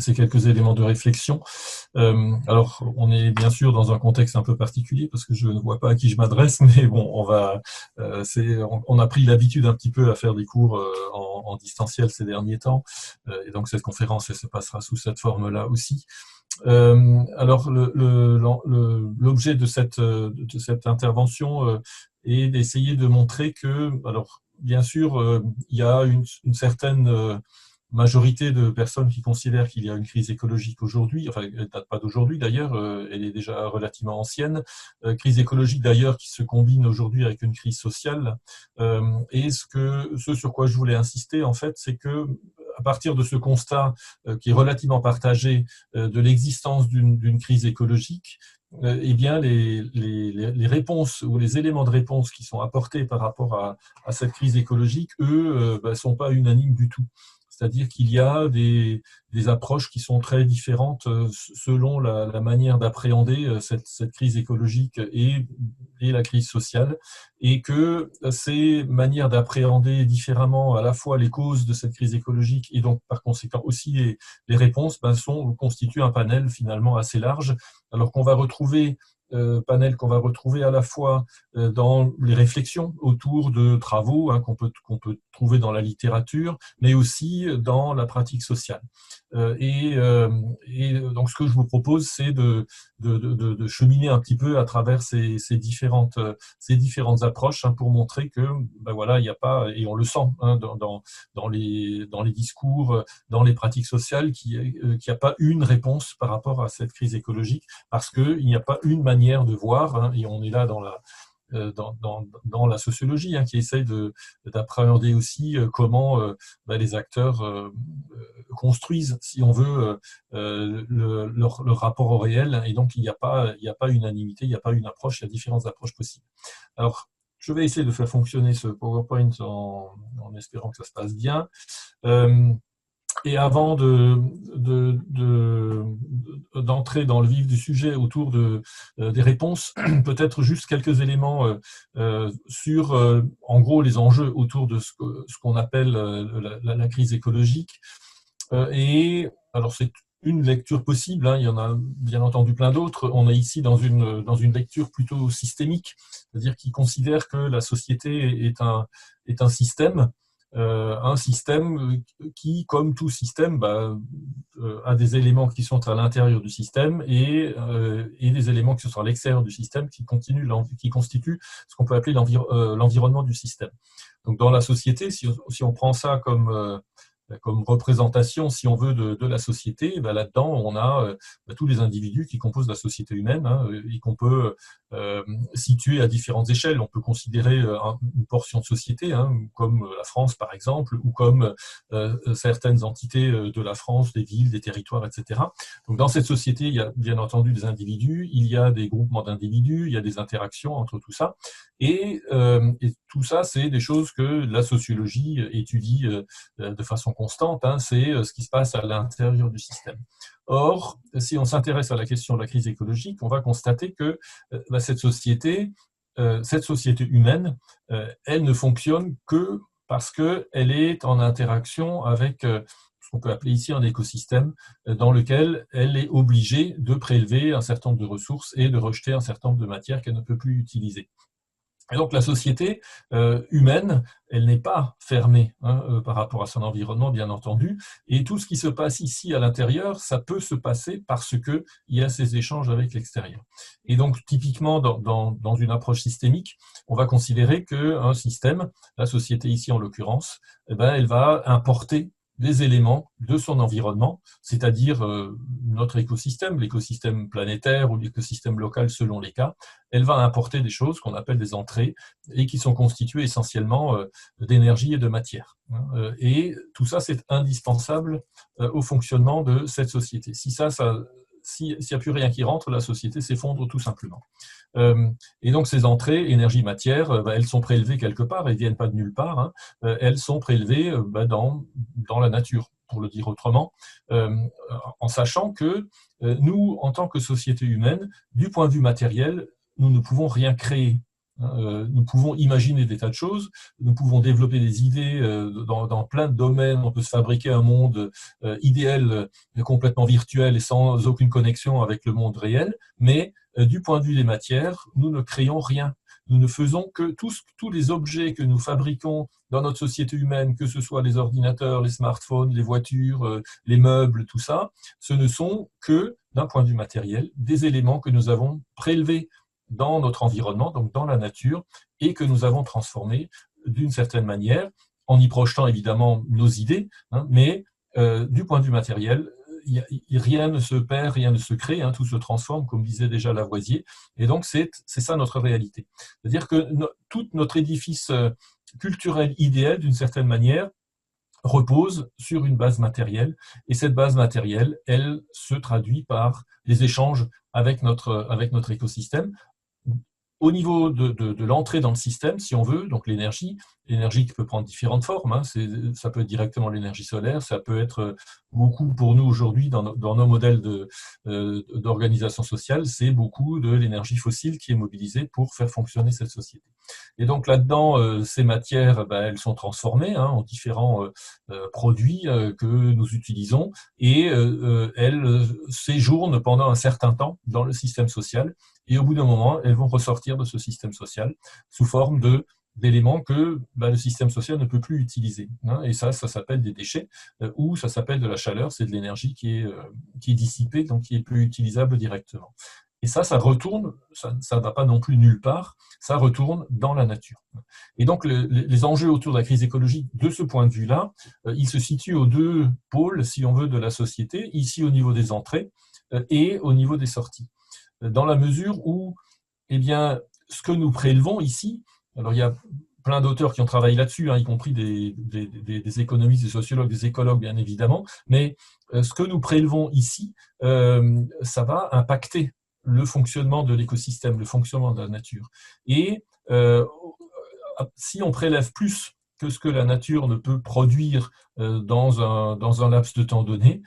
ces quelques éléments de réflexion. Alors, on est bien sûr dans un contexte un peu particulier parce que je ne vois pas à qui je m'adresse, mais bon, on a pris l'habitude un petit peu à faire des cours en distanciel ces derniers temps, et donc cette conférence, elle se passera sous cette forme-là aussi. Alors, l'objet de cette intervention est d'essayer de montrer que, alors, bien sûr, il y a une certaine majorité de personnes qui considèrent qu'il y a une crise écologique aujourd'hui, enfin, elle ne date pas d'aujourd'hui d'ailleurs, elle est déjà relativement ancienne, crise écologique d'ailleurs qui se combine aujourd'hui avec une crise sociale, et ce sur quoi je voulais insister, en fait, c'est que à partir de ce constat qui est relativement partagé de l'existence d'une crise écologique, eh bien les réponses ou les éléments de réponse qui sont apportés par rapport à cette crise écologique, eux, sont pas unanimes du tout. C'est-à-dire qu'il y a des approches qui sont très différentes selon la manière d'appréhender cette crise écologique et la crise sociale, et que ces manières d'appréhender différemment à la fois les causes de cette crise écologique et donc par conséquent aussi les réponses constituent un panel finalement assez large, alors qu'on va retrouver panel qu'on va retrouver à la fois dans les réflexions autour de travaux qu'on peut trouver dans la littérature, mais aussi dans la pratique sociale. Et donc ce que je vous propose, c'est de cheminer un petit peu à travers ces différentes approches pour montrer que voilà, il n'y a pas, et on le sent dans les discours, dans les pratiques sociales, qu'il n'y a pas une réponse par rapport à cette crise écologique, parce qu'il n'y a pas une manière de voir, et on est là dans la sociologie qui essaye d'appréhender aussi comment les acteurs construisent, si on veut, leur rapport au réel, et donc il n'y a pas unanimité, il n'y a pas une approche, il y a différentes approches possibles. Alors, je vais essayer de faire fonctionner ce PowerPoint en espérant que ça se passe bien. Et avant d'entrer dans le vif du sujet autour des réponses, peut-être juste quelques éléments sur, en gros, les enjeux autour de ce qu'on appelle la crise écologique. Et alors, c'est une lecture possible, il y en a bien entendu plein d'autres. On est ici dans une lecture plutôt systémique, c'est-à-dire qui considère que la société est un système, qui, comme tout système, a des éléments qui sont à l'intérieur du système et des éléments qui sont à l'extérieur du système qui constituent ce qu'on peut appeler l'environnement du système. Donc dans la société, si on prend ça comme représentation, si on veut, de la société, là-dedans, on a tous les individus qui composent la société humaine, et qu'on peut situer à différentes échelles. On peut considérer une portion de société, comme la France, par exemple, ou comme certaines entités de la France, des villes, des territoires, etc. Donc, dans cette société, il y a bien entendu des individus, il y a des groupements d'individus, il y a des interactions entre tout ça. Et tout ça, c'est des choses que la sociologie étudie de façon constante, c'est ce qui se passe à l'intérieur du système. Or, si on s'intéresse à la question de la crise écologique, on va constater que cette société humaine, elle ne fonctionne que parce qu'elle est en interaction avec ce qu'on peut appeler ici un écosystème, dans lequel elle est obligée de prélever un certain nombre de ressources et de rejeter un certain nombre de matières qu'elle ne peut plus utiliser. Et donc la société humaine, elle n'est pas fermée par rapport à son environnement, bien entendu, et tout ce qui se passe ici à l'intérieur, ça peut se passer parce qu'il y a ces échanges avec l'extérieur. Et donc typiquement dans une approche systémique, on va considérer qu'un système, la société ici en l'occurrence, elle va importer des éléments de son environnement, c'est-à-dire notre écosystème, l'écosystème planétaire ou l'écosystème local selon les cas. Elle va importer des choses qu'on appelle des entrées et qui sont constituées essentiellement d'énergie et de matière. Et tout ça, c'est indispensable au fonctionnement de cette société. S'il n'y a plus rien qui rentre, la société s'effondre tout simplement. Et donc ces entrées, énergie, matière, elles sont prélevées quelque part, elles ne viennent pas de nulle part, elles sont prélevées dans la nature, pour le dire autrement, en sachant que nous, en tant que société humaine, du point de vue matériel, nous ne pouvons rien créer. Nous pouvons imaginer des tas de choses, nous pouvons développer des idées dans plein de domaines, on peut se fabriquer un monde idéal, complètement virtuel et sans aucune connexion avec le monde réel, mais du point de vue des matières, nous ne créons rien. Nous ne faisons que tous les objets que nous fabriquons dans notre société humaine, que ce soit les ordinateurs, les smartphones, les voitures, les meubles, tout ça, ce ne sont que, d'un point de vue matériel, des éléments que nous avons prélevés dans notre environnement, donc dans la nature, et que nous avons transformés d'une certaine manière, en y projetant évidemment nos idées, mais du point de vue matériel, rien ne se perd, rien ne se crée, tout se transforme, comme disait déjà Lavoisier, et donc c'est ça notre réalité. C'est-à-dire que tout notre édifice culturel idéal, d'une certaine manière, repose sur une base matérielle, et cette base matérielle, elle se traduit par les échanges avec notre écosystème. Au niveau de l'entrée dans le système, si on veut, donc l'énergie qui peut prendre différentes formes, ça peut être directement l'énergie solaire, ça peut être beaucoup pour nous aujourd'hui dans nos modèles d'organisation sociale, c'est beaucoup de l'énergie fossile qui est mobilisée pour faire fonctionner cette société. Et donc là-dedans, ces matières, elles sont transformées en différents produits que nous utilisons, et elles séjournent pendant un certain temps dans le système social, et au bout d'un moment, elles vont ressortir de ce système social sous forme d'éléments que le système social ne peut plus utiliser. Et ça s'appelle des déchets, ou ça s'appelle de la chaleur, c'est de l'énergie qui est dissipée, donc qui est plus utilisable directement. Et ça retourne, ça ne va pas non plus nulle part, ça retourne dans la nature. Et donc les enjeux autour de la crise écologique, de ce point de vue-là, ils se situent aux deux pôles, si on veut, de la société, ici au niveau des entrées et au niveau des sorties. Dans la mesure où, ce que nous prélevons ici, alors il y a plein d'auteurs qui ont travaillé là-dessus, y compris des économistes, des sociologues, des écologues, bien évidemment, mais ce que nous prélevons ici, ça va impacter le fonctionnement de l'écosystème, le fonctionnement de la nature. Et si on prélève plus que ce que la nature ne peut produire dans un laps de temps donné,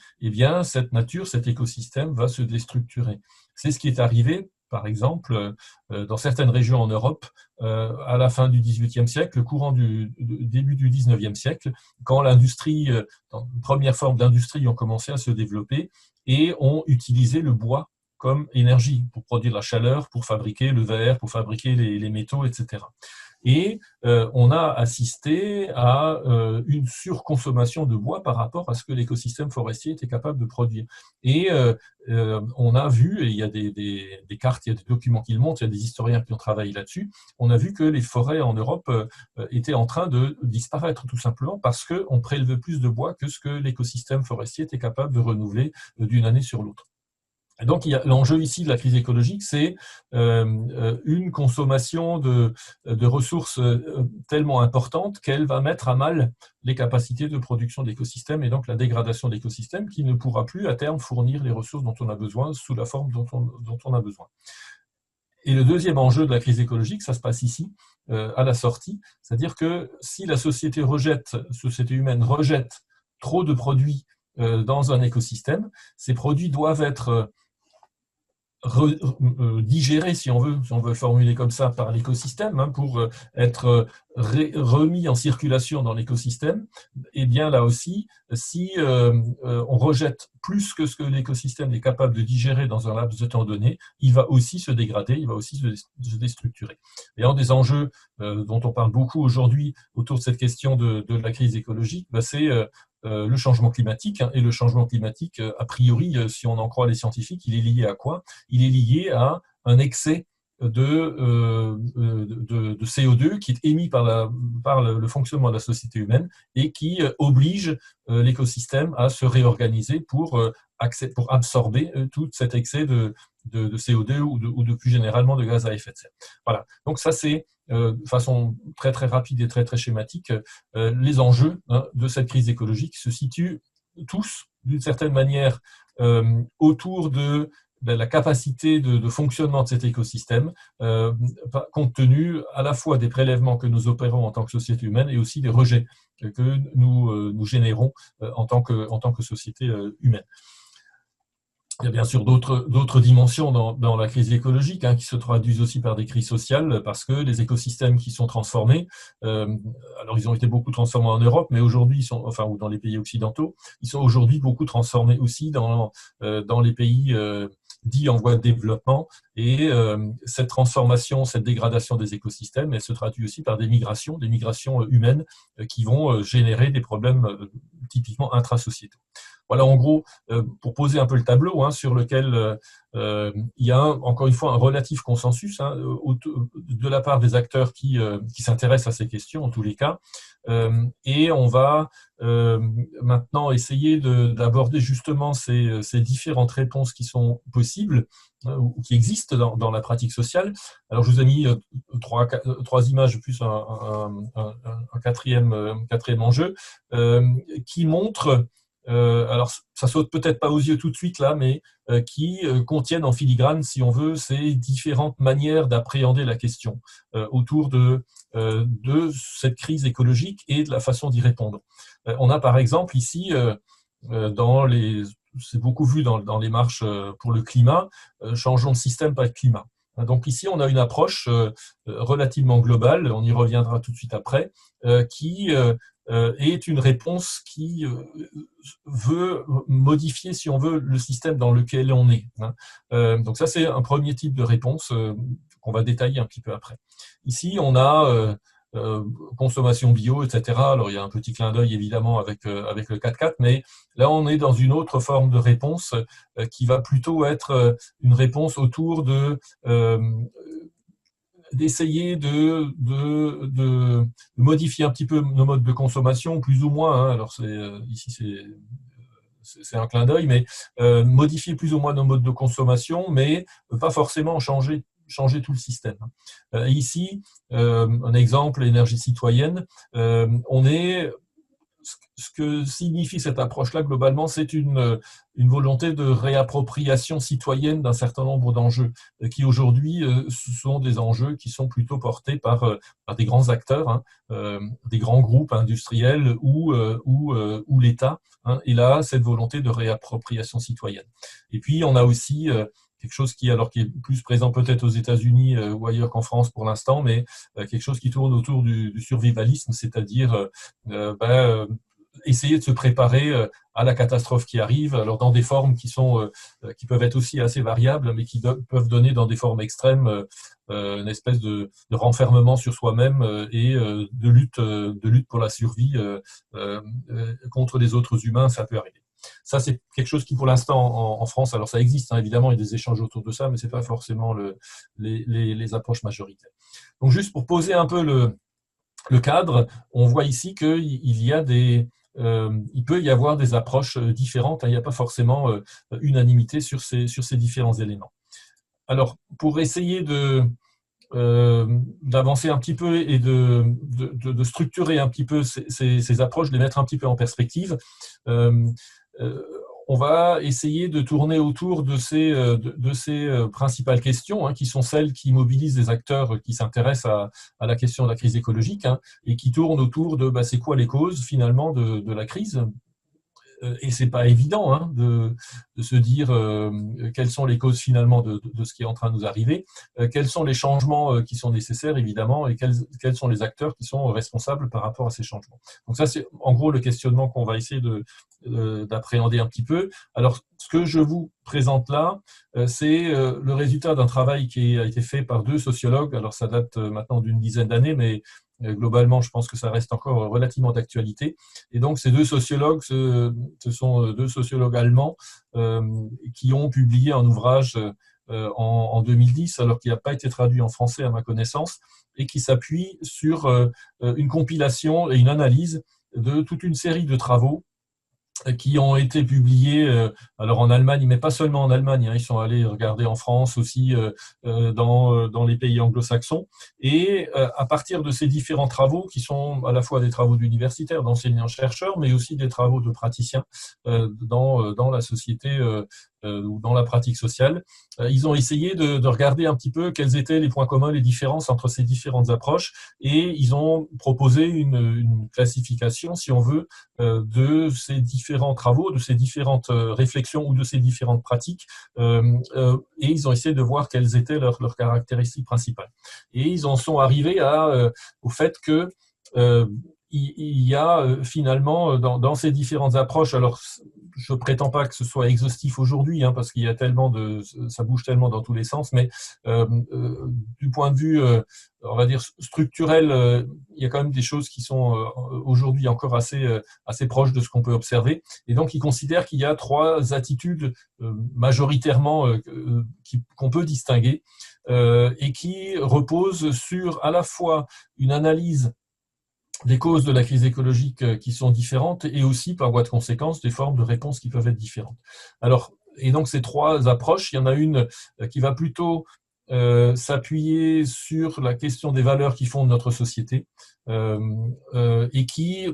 cette nature, cet écosystème va se déstructurer. C'est ce qui est arrivé, par exemple, dans certaines régions en Europe, à la fin du XVIIIe siècle, le courant du début du XIXe siècle, quand l'industrie, première forme d'industrie ont commencé à se développer et ont utilisé le bois comme énergie pour produire la chaleur, pour fabriquer le verre, pour fabriquer les métaux, etc. Et on a assisté à une surconsommation de bois par rapport à ce que l'écosystème forestier était capable de produire. Et on a vu, et il y a des cartes, il y a des documents qui le montrent, il y a des historiens qui ont travaillé là-dessus, on a vu que les forêts en Europe étaient en train de disparaître tout simplement parce qu'on prélevait plus de bois que ce que l'écosystème forestier était capable de renouveler d'une année sur l'autre. Et donc, l'enjeu ici de la crise écologique, c'est une consommation de ressources tellement importante qu'elle va mettre à mal les capacités de production de l'écosystème et donc la dégradation de l'écosystème qui ne pourra plus à terme fournir les ressources dont on a besoin sous la forme dont on a besoin. Et le deuxième enjeu de la crise écologique, ça se passe ici, à la sortie, c'est-à-dire que si la société humaine rejette trop de produits dans un écosystème, ces produits doivent être digéré, si on veut le formuler comme ça, par l'écosystème, pour être remis en circulation dans l'écosystème. Et bien là aussi, si on rejette plus que ce que l'écosystème est capable de digérer dans un laps de temps donné, il va aussi se dégrader, il va aussi se déstructurer. Et un des enjeux dont on parle beaucoup aujourd'hui autour de cette question de la crise écologique, c'est le changement climatique. Et le changement climatique, a priori, si on en croit les scientifiques, il est lié à quoi? Il est lié à un excès de CO2 qui est émis par le fonctionnement de la société humaine et qui oblige l'écosystème à se réorganiser pour absorber tout cet excès de CO2 ou de plus généralement de gaz à effet de serre. Voilà. Donc ça, c'est de façon très très rapide et très très schématique, les enjeux de cette crise écologique se situent tous, d'une certaine manière, autour de la capacité de fonctionnement de cet écosystème, compte tenu à la fois des prélèvements que nous opérons en tant que société humaine et aussi des rejets que nous générons en tant que société humaine. Il y a bien sûr d'autres dimensions dans la crise écologique, hein, qui se traduisent aussi par des crises sociales, parce que les écosystèmes qui sont transformés, alors ils ont été beaucoup transformés en Europe, mais aujourd'hui, ou dans les pays occidentaux, ils sont aujourd'hui beaucoup transformés aussi dans les pays dits en voie de développement. Et cette transformation, cette dégradation des écosystèmes, elle se traduit aussi par des migrations humaines qui vont générer des problèmes typiquement intrasociétaux. Voilà, en gros, pour poser un peu le tableau, hein, sur lequel il y a encore une fois un relatif consensus, hein, de la part des acteurs qui s'intéressent à ces questions, en tous les cas. Et on va maintenant essayer d'aborder justement ces différentes réponses qui sont possibles, ou qui existent dans la pratique sociale. Alors, je vous ai mis trois images, plus un quatrième enjeu, qui montre, alors ça saute peut-être pas aux yeux tout de suite là, mais qui contiennent en filigrane, si on veut, ces différentes manières d'appréhender la question autour de cette crise écologique et de la façon d'y répondre. On a par exemple ici, c'est beaucoup vu dans les marches pour le climat, changeons de système, pas de climat. Donc ici, on a une approche relativement globale, on y reviendra tout de suite après, qui est une réponse qui veut modifier, si on veut, le système dans lequel on est. Donc ça, c'est un premier type de réponse qu'on va détailler un petit peu après. Ici, on a consommation bio, etc. Alors, il y a un petit clin d'œil, évidemment, avec le 4x4, mais là, on est dans une autre forme de réponse qui va plutôt être une réponse autour d'essayer de modifier un petit peu nos modes de consommation, plus ou moins, hein. Alors, ici, c'est un clin d'œil, mais modifier plus ou moins nos modes de consommation, mais pas forcément changer tout le système. Ici, un exemple, énergie citoyenne, ce que signifie cette approche-là, globalement, c'est une volonté de réappropriation citoyenne d'un certain nombre d'enjeux, qui aujourd'hui sont des enjeux qui sont plutôt portés par des grands acteurs, hein, des grands groupes industriels ou l'État. Hein, et là, cette volonté de réappropriation citoyenne. Et puis, on a aussi quelque chose qui est plus présent peut-être aux États-Unis ou ailleurs qu'en France pour l'instant, mais quelque chose qui tourne autour du survivalisme, c'est-à-dire essayer de se préparer à la catastrophe qui arrive, alors dans des formes qui peuvent être aussi assez variables, mais qui peuvent donner dans des formes extrêmes une espèce de renfermement sur soi-même et de lutte pour la survie contre les autres humains, ça peut arriver. Ça, c'est quelque chose qui, pour l'instant, en France, alors ça existe, hein, évidemment, il y a des échanges autour de ça, mais ce n'est pas forcément les approches majoritaires. Donc, juste pour poser un peu le cadre, on voit ici qu'il peut y avoir des approches différentes, hein, il n'y a pas forcément unanimité sur ces différents éléments. Alors, pour essayer d'avancer un petit peu et de structurer un petit peu ces approches, de les mettre un petit peu en perspective, on va essayer de tourner autour de ces principales questions, hein, qui sont celles qui mobilisent les acteurs qui s'intéressent à la question de la crise écologique, hein, et qui tournent autour de c'est quoi les causes finalement de la crise. Et c'est pas évident, hein, de se dire quelles sont les causes finalement de ce qui est en train de nous arriver, quels sont les changements qui sont nécessaires évidemment, et quels sont les acteurs qui sont responsables par rapport à ces changements. Donc ça, c'est en gros le questionnement qu'on va essayer d'appréhender un petit peu. Alors, ce que je vous présente là, c'est le résultat d'un travail qui a été fait par deux sociologues. Alors, ça date maintenant d'une dizaine d'années, mais globalement, je pense que ça reste encore relativement d'actualité. Et donc, ces deux sociologues, ce sont deux sociologues allemands qui ont publié un ouvrage en 2010, alors qu'il n'a pas été traduit en français à ma connaissance, et qui s'appuie sur une compilation et une analyse de toute une série de travaux qui ont été publiés alors en Allemagne, mais pas seulement en Allemagne, hein, ils sont allés regarder en France aussi, dans les pays anglo-saxons, et à partir de ces différents travaux qui sont à la fois des travaux d'universitaires, d'enseignants-chercheurs, mais aussi des travaux de praticiens dans la société ou dans la pratique sociale, ils ont essayé de regarder un petit peu quels étaient les points communs, les différences entre ces différentes approches, et ils ont proposé une classification, si on veut, de ces différents travaux, de ces différentes réflexions ou de ces différentes pratiques, et ils ont essayé de voir quelles étaient leurs caractéristiques principales. Et ils en sont arrivés au fait que il y a finalement dans ces différentes approches, alors je prétends pas que ce soit exhaustif aujourd'hui, hein, parce qu'il y a ça bouge tellement dans tous les sens, mais du point de vue, on va dire structurel, il y a quand même des choses qui sont aujourd'hui encore assez proches de ce qu'on peut observer. Et donc, ils considèrent qu'il y a trois attitudes majoritairement qu'on peut distinguer et qui reposent sur à la fois une analyse des causes de la crise écologique qui sont différentes et aussi, par voie de conséquence, des formes de réponses qui peuvent être différentes. Alors, et donc, ces trois approches, il y en a une qui va plutôt s'appuyer sur la question des valeurs qui fondent notre société et qui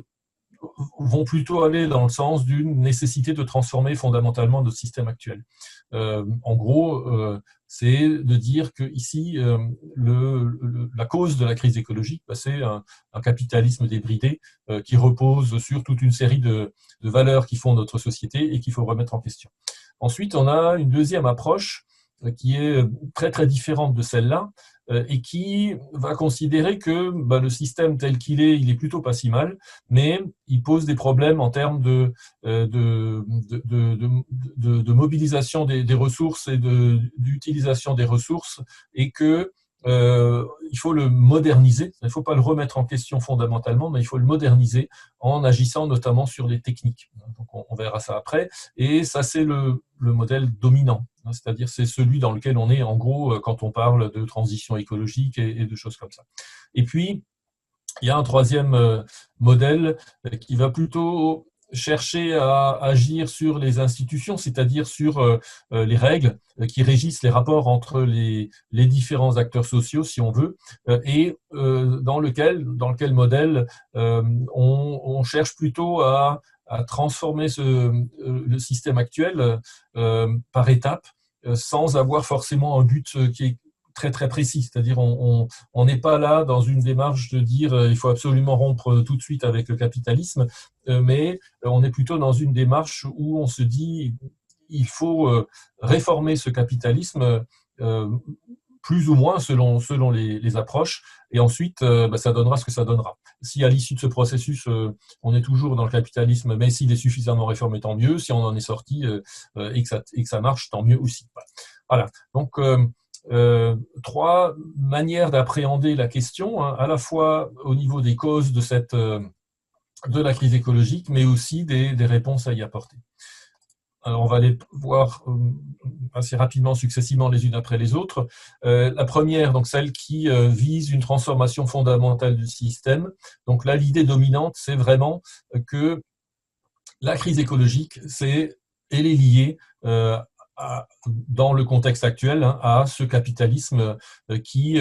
vont plutôt aller dans le sens d'une nécessité de transformer fondamentalement notre système actuel. En gros, c'est de dire que ici, la cause de la crise écologique, c'est un capitalisme débridé qui repose sur toute une série de valeurs qui font notre société et qu'il faut remettre en question. Ensuite, on a une deuxième approche qui est très très différente de celle-là et qui va considérer que le système tel qu'il est, il est plutôt pas si mal, mais il pose des problèmes en termes de mobilisation des ressources et d'utilisation des ressources, et que il faut le moderniser. Il ne faut pas le remettre en question fondamentalement, mais il faut le moderniser en agissant notamment sur les techniques. Donc on verra ça après. Et ça, c'est le modèle dominant. C'est-à-dire, c'est celui dans lequel on est, en gros, quand on parle de transition écologique et de choses comme ça. Et puis, il y a un troisième modèle qui va plutôt chercher à agir sur les institutions, c'est-à-dire sur les règles qui régissent les rapports entre les différents acteurs sociaux, si on veut, et dans lequel modèle on cherche plutôt à transformer le système actuel par étapes, sans avoir forcément un but qui est très très précis, c'est-à-dire on n'est pas là dans une démarche de dire il faut absolument rompre tout de suite avec le capitalisme, mais on est plutôt dans une démarche où on se dit il faut réformer ce capitalisme plus ou moins selon les approches, et ensuite ça donnera ce que ça donnera. Si à l'issue de ce processus on est toujours dans le capitalisme, mais s'il est suffisamment réformé, tant mieux. Si on en est sorti et que ça marche, tant mieux aussi. Voilà. Donc trois manières d'appréhender la question, hein, à la fois au niveau des causes de la crise écologique, mais aussi des réponses à y apporter. Alors, on va les voir assez rapidement, successivement, les unes après les autres. La première, donc celle qui vise une transformation fondamentale du système. Donc là, l'idée dominante, c'est vraiment que la crise écologique, elle est liée dans le contexte actuel, hein, à ce capitalisme qui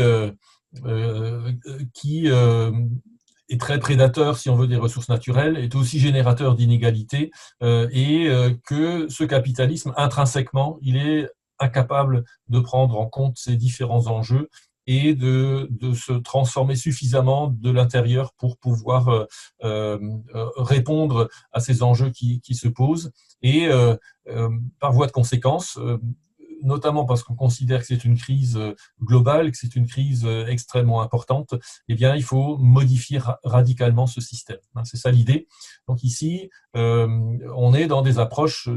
est très prédateur, si on veut, des ressources naturelles, est aussi générateur d'inégalités, et que ce capitalisme, intrinsèquement, il est incapable de prendre en compte ces différents enjeux et de se transformer suffisamment de l'intérieur pour pouvoir répondre à ces enjeux qui se posent. Et par voie de conséquence, notamment parce qu'on considère que c'est une crise globale, que c'est une crise extrêmement importante, eh bien, il faut modifier radicalement ce système. C'est ça l'idée. Donc ici, on est dans des approches,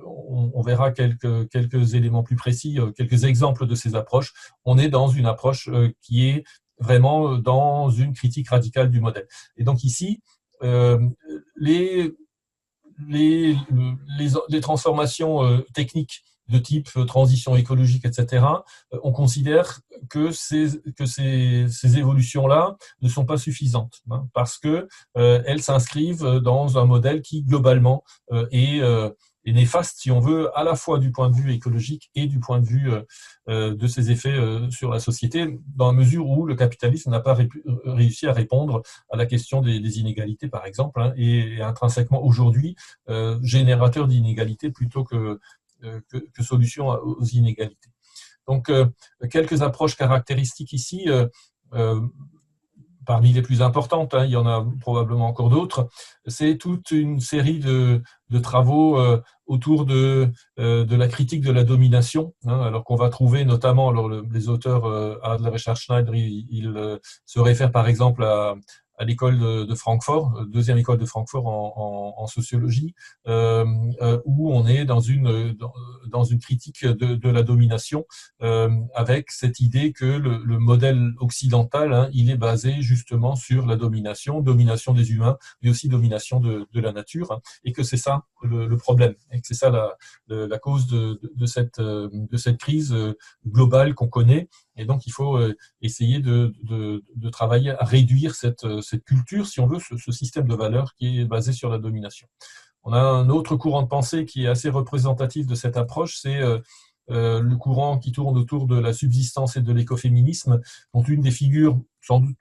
on verra quelques éléments plus précis, quelques exemples de ces approches. On est dans une approche qui est vraiment dans une critique radicale du modèle. Et donc ici, les transformations techniques de type transition écologique, etc., on considère que ces évolutions-là ne sont pas suffisantes, hein, parce que elles s'inscrivent dans un modèle qui, globalement, est néfaste, si on veut, à la fois du point de vue écologique et du point de vue de ses effets sur la société, dans la mesure où le capitalisme n'a pas réussi à répondre à la question des inégalités, par exemple, hein, et intrinsèquement aujourd'hui générateur d'inégalités plutôt que que solution aux inégalités. Donc, quelques approches caractéristiques ici. Parmi les plus importantes, il y en a probablement encore d'autres, c'est toute une série de travaux autour de la critique de la domination, alors qu'on va trouver notamment, alors les auteurs Adler et Schneider, ils se réfèrent par exemple à l'école de Francfort, deuxième école de Francfort en sociologie, où on est dans une critique de la domination, avec cette idée que le modèle occidental, il est basé justement sur la domination des humains, mais aussi domination de la nature, et que c'est ça le problème, et que c'est ça la cause de cette crise globale qu'on connaît. Et donc, il faut essayer de travailler à réduire cette culture, si on veut, ce système de valeurs qui est basé sur la domination. On a un autre courant de pensée qui est assez représentatif de cette approche, c'est le courant qui tourne autour de la subsistance et de l'écoféminisme, dont une des figures, sans doute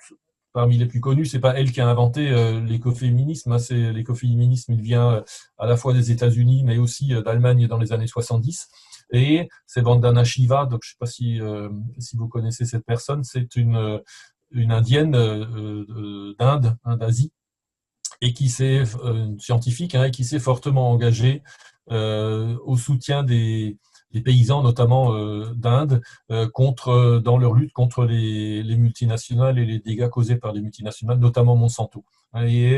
parmi les plus connues, c'est pas elle qui a inventé l'écoféminisme, c'est l'écoféminisme, il vient à la fois des États-Unis, mais aussi d'Allemagne dans les années 70. Et c'est Vandana Shiva, donc je ne sais pas si vous connaissez cette personne, c'est une indienne d'Inde, d'Asie, et qui s'est scientifique, et qui s'est fortement engagée au soutien des paysans, notamment d'Inde, dans leur lutte contre les multinationales et les dégâts causés par les multinationales, notamment Monsanto. Et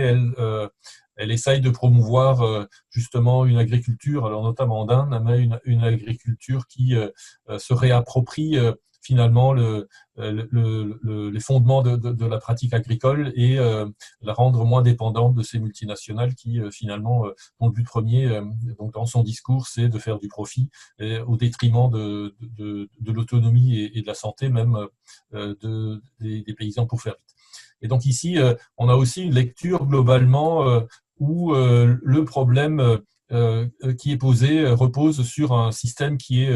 elle essaye de promouvoir justement une agriculture, alors notamment en Inde, mais une agriculture qui se réapproprie finalement les fondements de la pratique agricole et la rendre moins dépendante de ces multinationales qui finalement ont le but premier, donc dans son discours, c'est de faire du profit au détriment de l'autonomie et de la santé même des paysans pour faire vite. Et donc ici, on a aussi une lecture globalement où le problème qui est posé repose sur un système qui est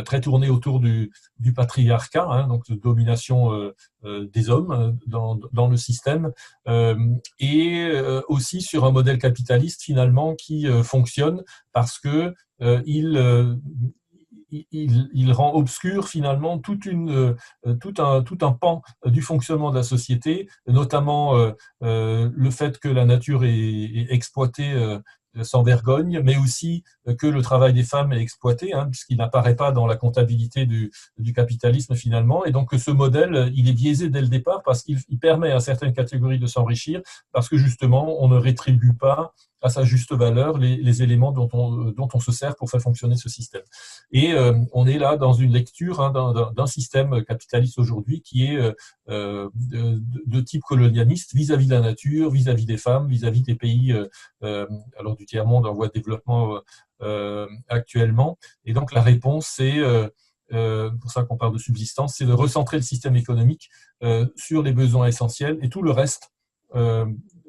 très tourné autour du patriarcat, donc de domination des hommes dans le système, et aussi sur un modèle capitaliste finalement qui fonctionne parce que il rend obscur finalement tout un pan du fonctionnement de la société, notamment le fait que la nature est exploitée sans vergogne, mais aussi que le travail des femmes est exploité, puisqu'il n'apparaît pas dans la comptabilité du capitalisme finalement, et donc que ce modèle, il est biaisé dès le départ parce qu'il permet à certaines catégories de s'enrichir, parce que justement, on ne rétribue pas à sa juste valeur les éléments dont on se sert pour faire fonctionner ce système. Et on est là dans une lecture d'un système capitaliste aujourd'hui qui est de type colonialiste vis-à-vis de la nature, vis-à-vis des femmes, vis-à-vis des pays alors du tiers-monde en voie de développement actuellement. Et donc la réponse, c'est pour ça qu'on parle de subsistance, c'est de recentrer le système économique sur les besoins essentiels, et tout le reste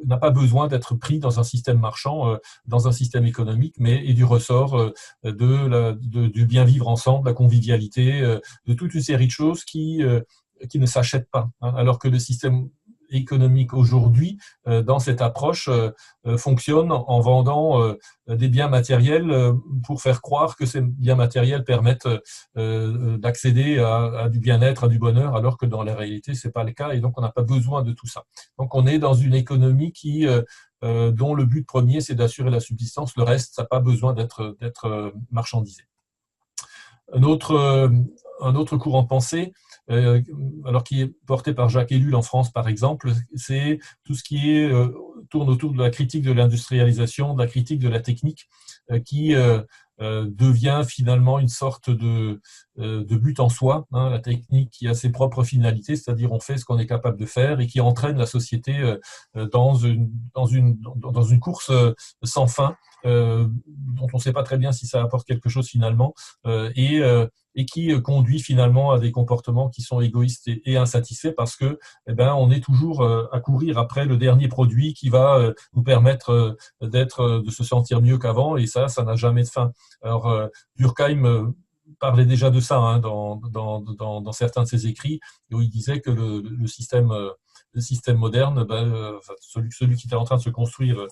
n'a pas besoin d'être pris dans un système marchand, dans un système économique, mais est du ressort du bien vivre ensemble, la convivialité, de toute une série de choses qui ne s'achètent pas, alors que le système économique aujourd'hui, dans cette approche, fonctionne en vendant des biens matériels pour faire croire que ces biens matériels permettent d'accéder à du bien-être, à du bonheur, alors que dans la réalité, c'est pas le cas, et donc on n'a pas besoin de tout ça. Donc on est dans une économie dont le but premier, c'est d'assurer la subsistance. Le reste, ça n'a pas besoin d'être marchandisé. Un autre courant de pensée, alors qui est porté par Jacques Ellul en France, par exemple, c'est tout ce qui tourne autour de la critique de l'industrialisation, de la critique de la technique, qui devient finalement une sorte de but en soi, la technique qui a ses propres finalités, c'est-à-dire on fait ce qu'on est capable de faire, et qui entraîne la société dans une course sans fin, dont on ne sait pas très bien si ça apporte quelque chose finalement, et qui conduit finalement à des comportements qui sont égoïstes et insatisfaits, parce que on est toujours à courir après le dernier produit qui va nous permettre de se sentir mieux qu'avant, et ça n'a jamais de fin. Alors Durkheim parlait déjà de ça dans certains de ses écrits, où il disait que le système système moderne, celui qui était en train de se construire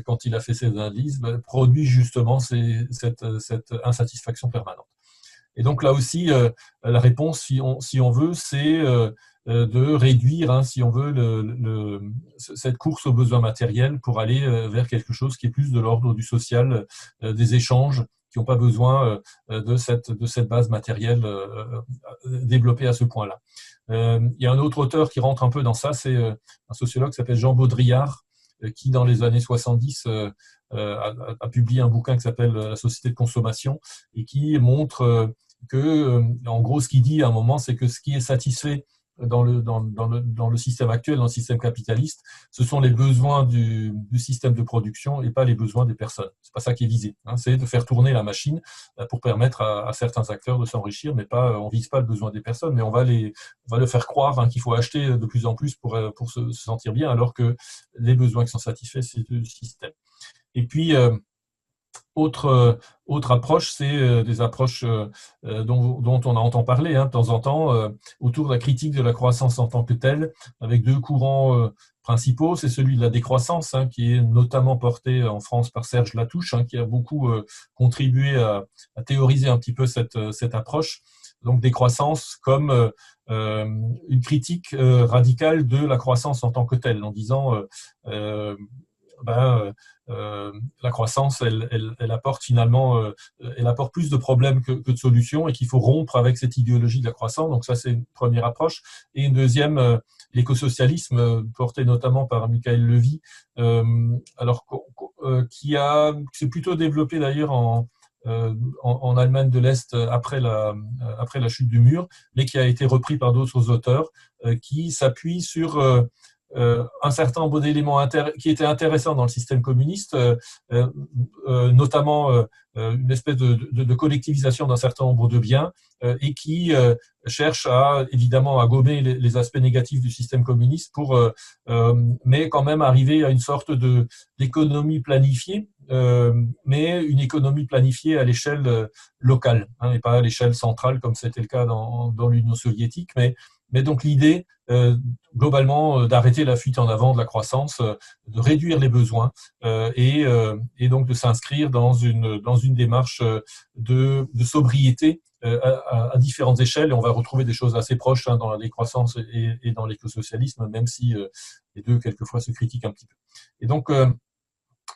quand il a fait ses indices, produit justement cette insatisfaction permanente. Et donc là aussi, la réponse, si on veut, c'est de réduire, si on veut, cette course aux besoins matériels pour aller vers quelque chose qui est plus de l'ordre du social, des échanges, qui n'ont pas besoin de cette base matérielle développée à ce point-là. Il y a un autre auteur qui rentre un peu dans ça, c'est un sociologue qui s'appelle Jean Baudrillard, qui dans les années 70 a publié un bouquin qui s'appelle La société de consommation et qui montre que, en gros, ce qu'il dit à un moment, c'est que ce qui est satisfait dans le système actuel, dans le système capitaliste, ce sont les besoins du système de production et pas les besoins des personnes. C'est pas ça qui est visé. C'est de faire tourner la machine pour permettre à certains acteurs de s'enrichir, mais pas, on vise pas le besoin des personnes, mais on va le faire croire qu'il faut acheter de plus en plus pour se sentir bien, alors que les besoins qui sont satisfaits, c'est le système. Et puis, autre approche, c'est des approches dont on entend parler de temps en temps autour de la critique de la croissance en tant que telle, avec deux courants principaux. C'est celui de la décroissance, qui est notamment porté en France par Serge Latouche, qui a beaucoup contribué à théoriser un petit peu cette approche. Donc décroissance comme une critique radicale de la croissance en tant que telle, en disant la croissance, elle apporte finalement, elle apporte plus de problèmes que de solutions et qu'il faut rompre avec cette idéologie de la croissance. Donc ça, c'est une première approche. Et une deuxième, l'écosocialisme, porté notamment par Michael Levy, qui s'est plutôt développé d'ailleurs en Allemagne de l'Est après la chute du mur, mais qui a été repris par d'autres auteurs qui s'appuient sur un certain nombre d'éléments qui étaient intéressants dans le système communiste, notamment une espèce de collectivisation d'un certain nombre de biens et qui cherche évidemment à gommer les aspects négatifs du système communiste mais quand même arriver à une sorte d'économie planifiée, mais une économie planifiée à l'échelle locale, et pas à l'échelle centrale comme c'était le cas dans l'Union soviétique, mais donc l'idée, globalement, d'arrêter la fuite en avant de la croissance, de réduire les besoins et donc de s'inscrire dans une démarche de sobriété à différentes échelles. Et on va retrouver des choses assez proches dans la décroissance et dans l'écosocialisme, même si les deux, quelquefois, se critiquent un petit peu. Et donc,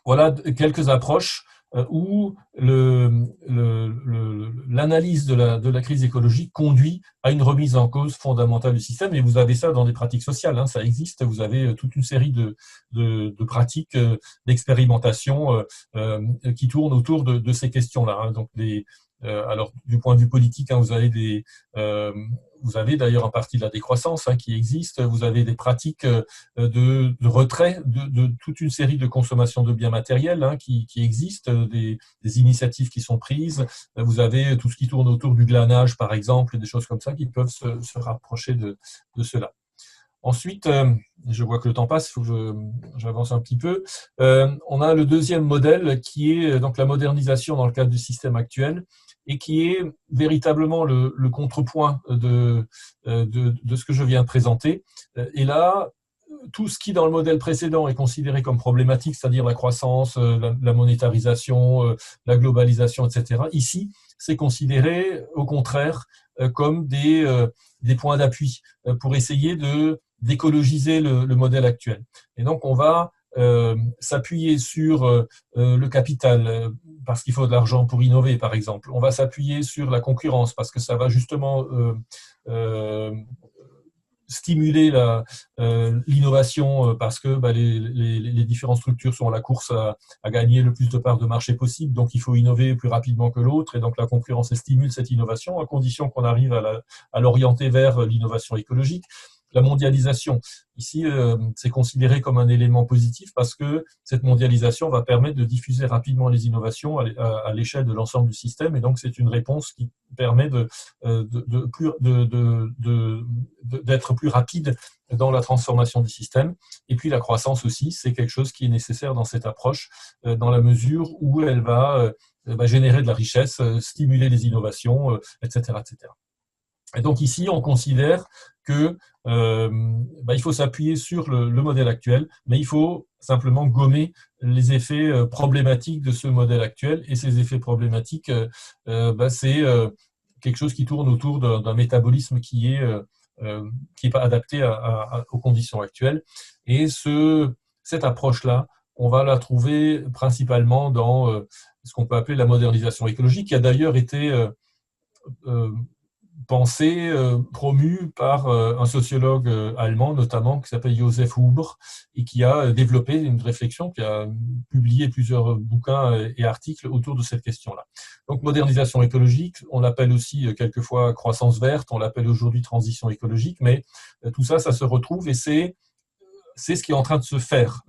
voilà quelques approches où l'analyse de la crise écologique conduit à une remise en cause fondamentale du système. Et vous avez ça dans les pratiques sociales, ça existe. Vous avez toute une série de pratiques d'expérimentation qui tournent autour de ces questions-là. Donc, alors, du point de vue politique, vous avez d'ailleurs en partie de la décroissance qui existe. Vous avez des pratiques de retrait de toute une série de consommations de biens matériels qui existent, des initiatives qui sont prises. Vous avez tout ce qui tourne autour du glanage, par exemple, et des choses comme ça qui peuvent se rapprocher de cela. Ensuite, je vois que le temps passe, il faut que j'avance un petit peu. On a le deuxième modèle qui est donc la modernisation dans le cadre du système actuel et qui est véritablement le contrepoint de ce que je viens de présenter. Et là, tout ce qui dans le modèle précédent est considéré comme problématique, c'est-à-dire la croissance, la monétarisation, la globalisation, etc. Ici, c'est considéré au contraire comme des points d'appui pour essayer d'écologiser le modèle actuel. Et donc, on va s'appuyer sur le capital parce qu'il faut de l'argent pour innover, par exemple. On va s'appuyer sur la concurrence parce que ça va justement stimuler l'innovation parce que les différentes structures sont à la course à gagner le plus de parts de marché possible, donc il faut innover plus rapidement que l'autre, et donc la concurrence stimule cette innovation à condition qu'on arrive à l'orienter vers l'innovation écologique. La mondialisation, ici, c'est considéré comme un élément positif parce que cette mondialisation va permettre de diffuser rapidement les innovations à l'échelle de l'ensemble du système, et donc c'est une réponse qui permet d'être plus rapide dans la transformation du système. Et puis la croissance aussi, c'est quelque chose qui est nécessaire dans cette approche, dans la mesure où elle va générer de la richesse, stimuler les innovations, etc., etc. Et donc ici, on considère que il faut s'appuyer sur le modèle actuel, mais il faut simplement gommer les effets problématiques de ce modèle actuel. Et ces effets problématiques, c'est quelque chose qui tourne autour d'un métabolisme qui est pas adapté aux conditions actuelles. Et cette approche-là, on va la trouver principalement dans ce qu'on peut appeler la modernisation écologique, qui a d'ailleurs été euh, pensée, promue par un sociologue allemand notamment, qui s'appelle Joseph Huber, et qui a développé une réflexion, qui a publié plusieurs bouquins et articles autour de cette question-là. Donc modernisation écologique, on l'appelle aussi quelquefois croissance verte, on l'appelle aujourd'hui transition écologique, mais tout ça, ça se retrouve et c'est ce qui est en train de se faire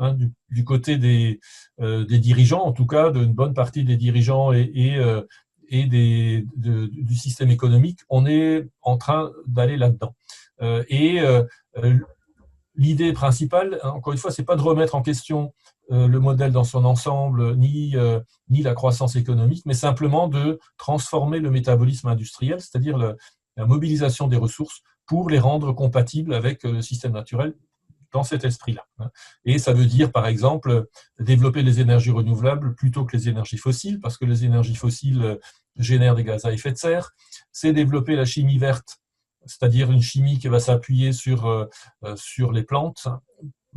du côté des dirigeants, en tout cas d'une bonne partie des dirigeants et du système économique. On est en train d'aller là-dedans. L'idée principale, encore une fois, c'est pas de remettre en question le modèle dans son ensemble, ni la croissance économique, mais simplement de transformer le métabolisme industriel, c'est-à-dire la mobilisation des ressources pour les rendre compatibles avec le système naturel dans cet esprit-là. Et ça veut dire, par exemple, développer les énergies renouvelables plutôt que les énergies fossiles, parce que les énergies fossiles génèrent des gaz à effet de serre. C'est développer la chimie verte, c'est-à-dire une chimie qui va s'appuyer sur les plantes,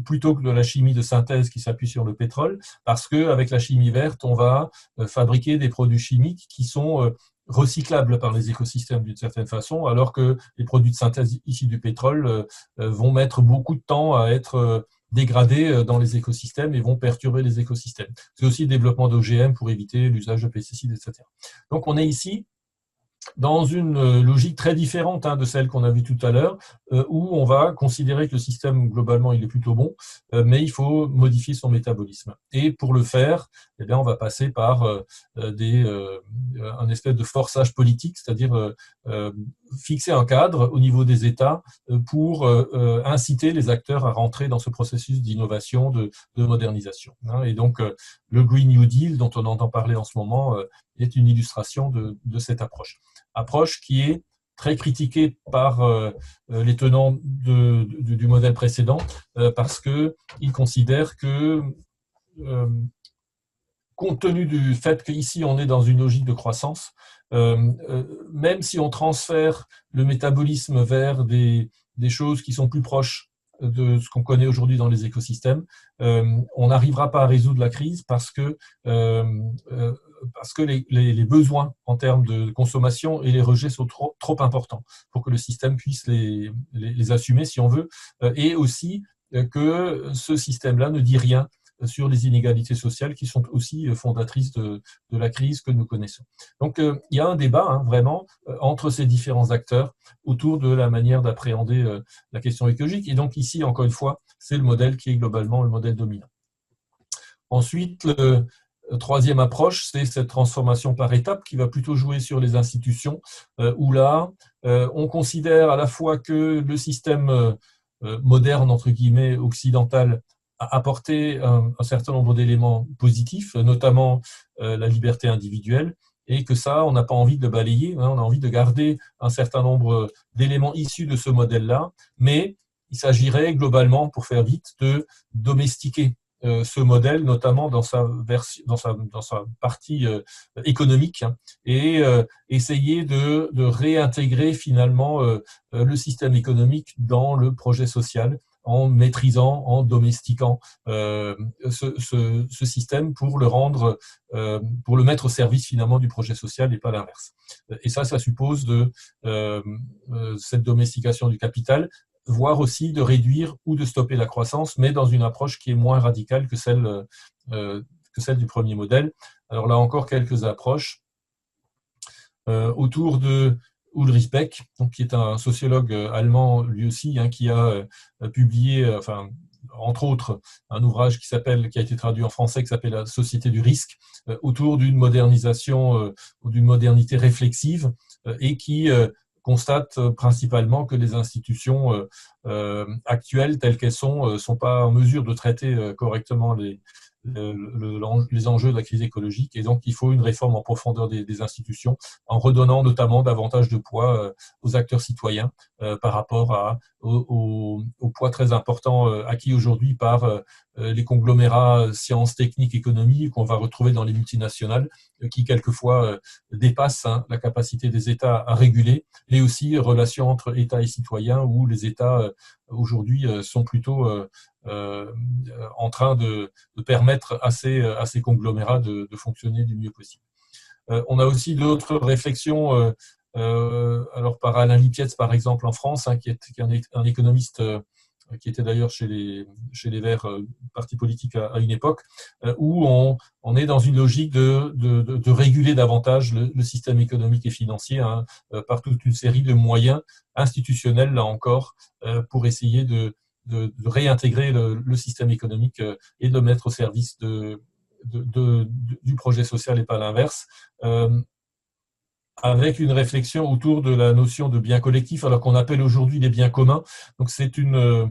plutôt que de la chimie de synthèse qui s'appuie sur le pétrole, parce qu'avec la chimie verte, on va fabriquer des produits chimiques qui sont recyclables par les écosystèmes d'une certaine façon, alors que les produits de synthèse issus du pétrole vont mettre beaucoup de temps à être dégradés dans les écosystèmes et vont perturber les écosystèmes. C'est aussi le développement d'OGM pour éviter l'usage de pesticides, etc. Donc on est ici dans une logique très différente de celle qu'on a vue tout à l'heure, où on va considérer que le système, globalement, il est plutôt bon, mais il faut modifier son métabolisme. Et pour le faire, eh bien, on va passer par un espèce de forçage politique, c'est-à-dire fixer un cadre au niveau des États pour inciter les acteurs à rentrer dans ce processus d'innovation, de modernisation. Et donc, le Green New Deal, dont on entend parler en ce moment, est une illustration de cette approche. Approche qui est très critiquée par les tenants du modèle précédent parce qu'ils considèrent que, compte tenu du fait qu'ici on est dans une logique de croissance, même si on transfère le métabolisme vers des choses qui sont plus proches de ce qu'on connaît aujourd'hui dans les écosystèmes, on n'arrivera pas à résoudre la crise parce que les besoins en termes de consommation et les rejets sont trop importants pour que le système puisse les assumer, si on veut, et aussi que ce système-là ne dit rien sur les inégalités sociales qui sont aussi fondatrices de la crise que nous connaissons. Donc, il y a un débat vraiment entre ces différents acteurs autour de la manière d'appréhender la question écologique. Et donc ici, encore une fois, c'est le modèle qui est globalement le modèle dominant. Ensuite, troisième approche, c'est cette transformation par étapes qui va plutôt jouer sur les institutions, où là, on considère à la fois que le système moderne, entre guillemets, occidental, a apporté un certain nombre d'éléments positifs, notamment la liberté individuelle, et que ça, on n'a pas envie de le balayer, on a envie de garder un certain nombre d'éléments issus de ce modèle-là, mais il s'agirait globalement, pour faire vite, de domestiquer ce modèle, notamment dans sa partie économique, et essayer de réintégrer finalement le système économique dans le projet social, en maîtrisant, en domestiquant ce système pour le mettre au service finalement du projet social et pas l'inverse. Et ça suppose cette domestication du capital, voire aussi de réduire ou de stopper la croissance, mais dans une approche qui est moins radicale que celle du premier modèle. Alors là encore, quelques approches autour de Ulrich Beck, qui est un sociologue allemand lui aussi, qui a publié, entre autres, un ouvrage qui a été traduit en français, qui s'appelle La société du risque, autour d'une modernisation, ou d'une modernité réflexive, et qui constate principalement que les institutions actuelles, telles qu'elles sont pas en mesure de traiter correctement les enjeux de la crise écologique. Et donc, il faut une réforme en profondeur des institutions, en redonnant notamment davantage de poids aux acteurs citoyens par rapport au poids très important acquis aujourd'hui par les conglomérats sciences, techniques, économie qu'on va retrouver dans les multinationales qui quelquefois dépassent la capacité des États à réguler, et aussi relations entre États et citoyens où les États aujourd'hui sont plutôt en train de permettre à ces conglomérats de fonctionner du mieux possible. On a aussi d'autres réflexions alors par Alain Lipietz, par exemple, en France, qui est un économiste qui était d'ailleurs chez les Verts, parti politique à une époque, où on est dans une logique de réguler davantage le système économique et financier par toute une série de moyens institutionnels, là encore, pour essayer de réintégrer le système économique et de le mettre au service du projet social et pas l'inverse. Avec une réflexion autour de la notion de bien collectif, alors qu'on appelle aujourd'hui les biens communs. Donc c'est une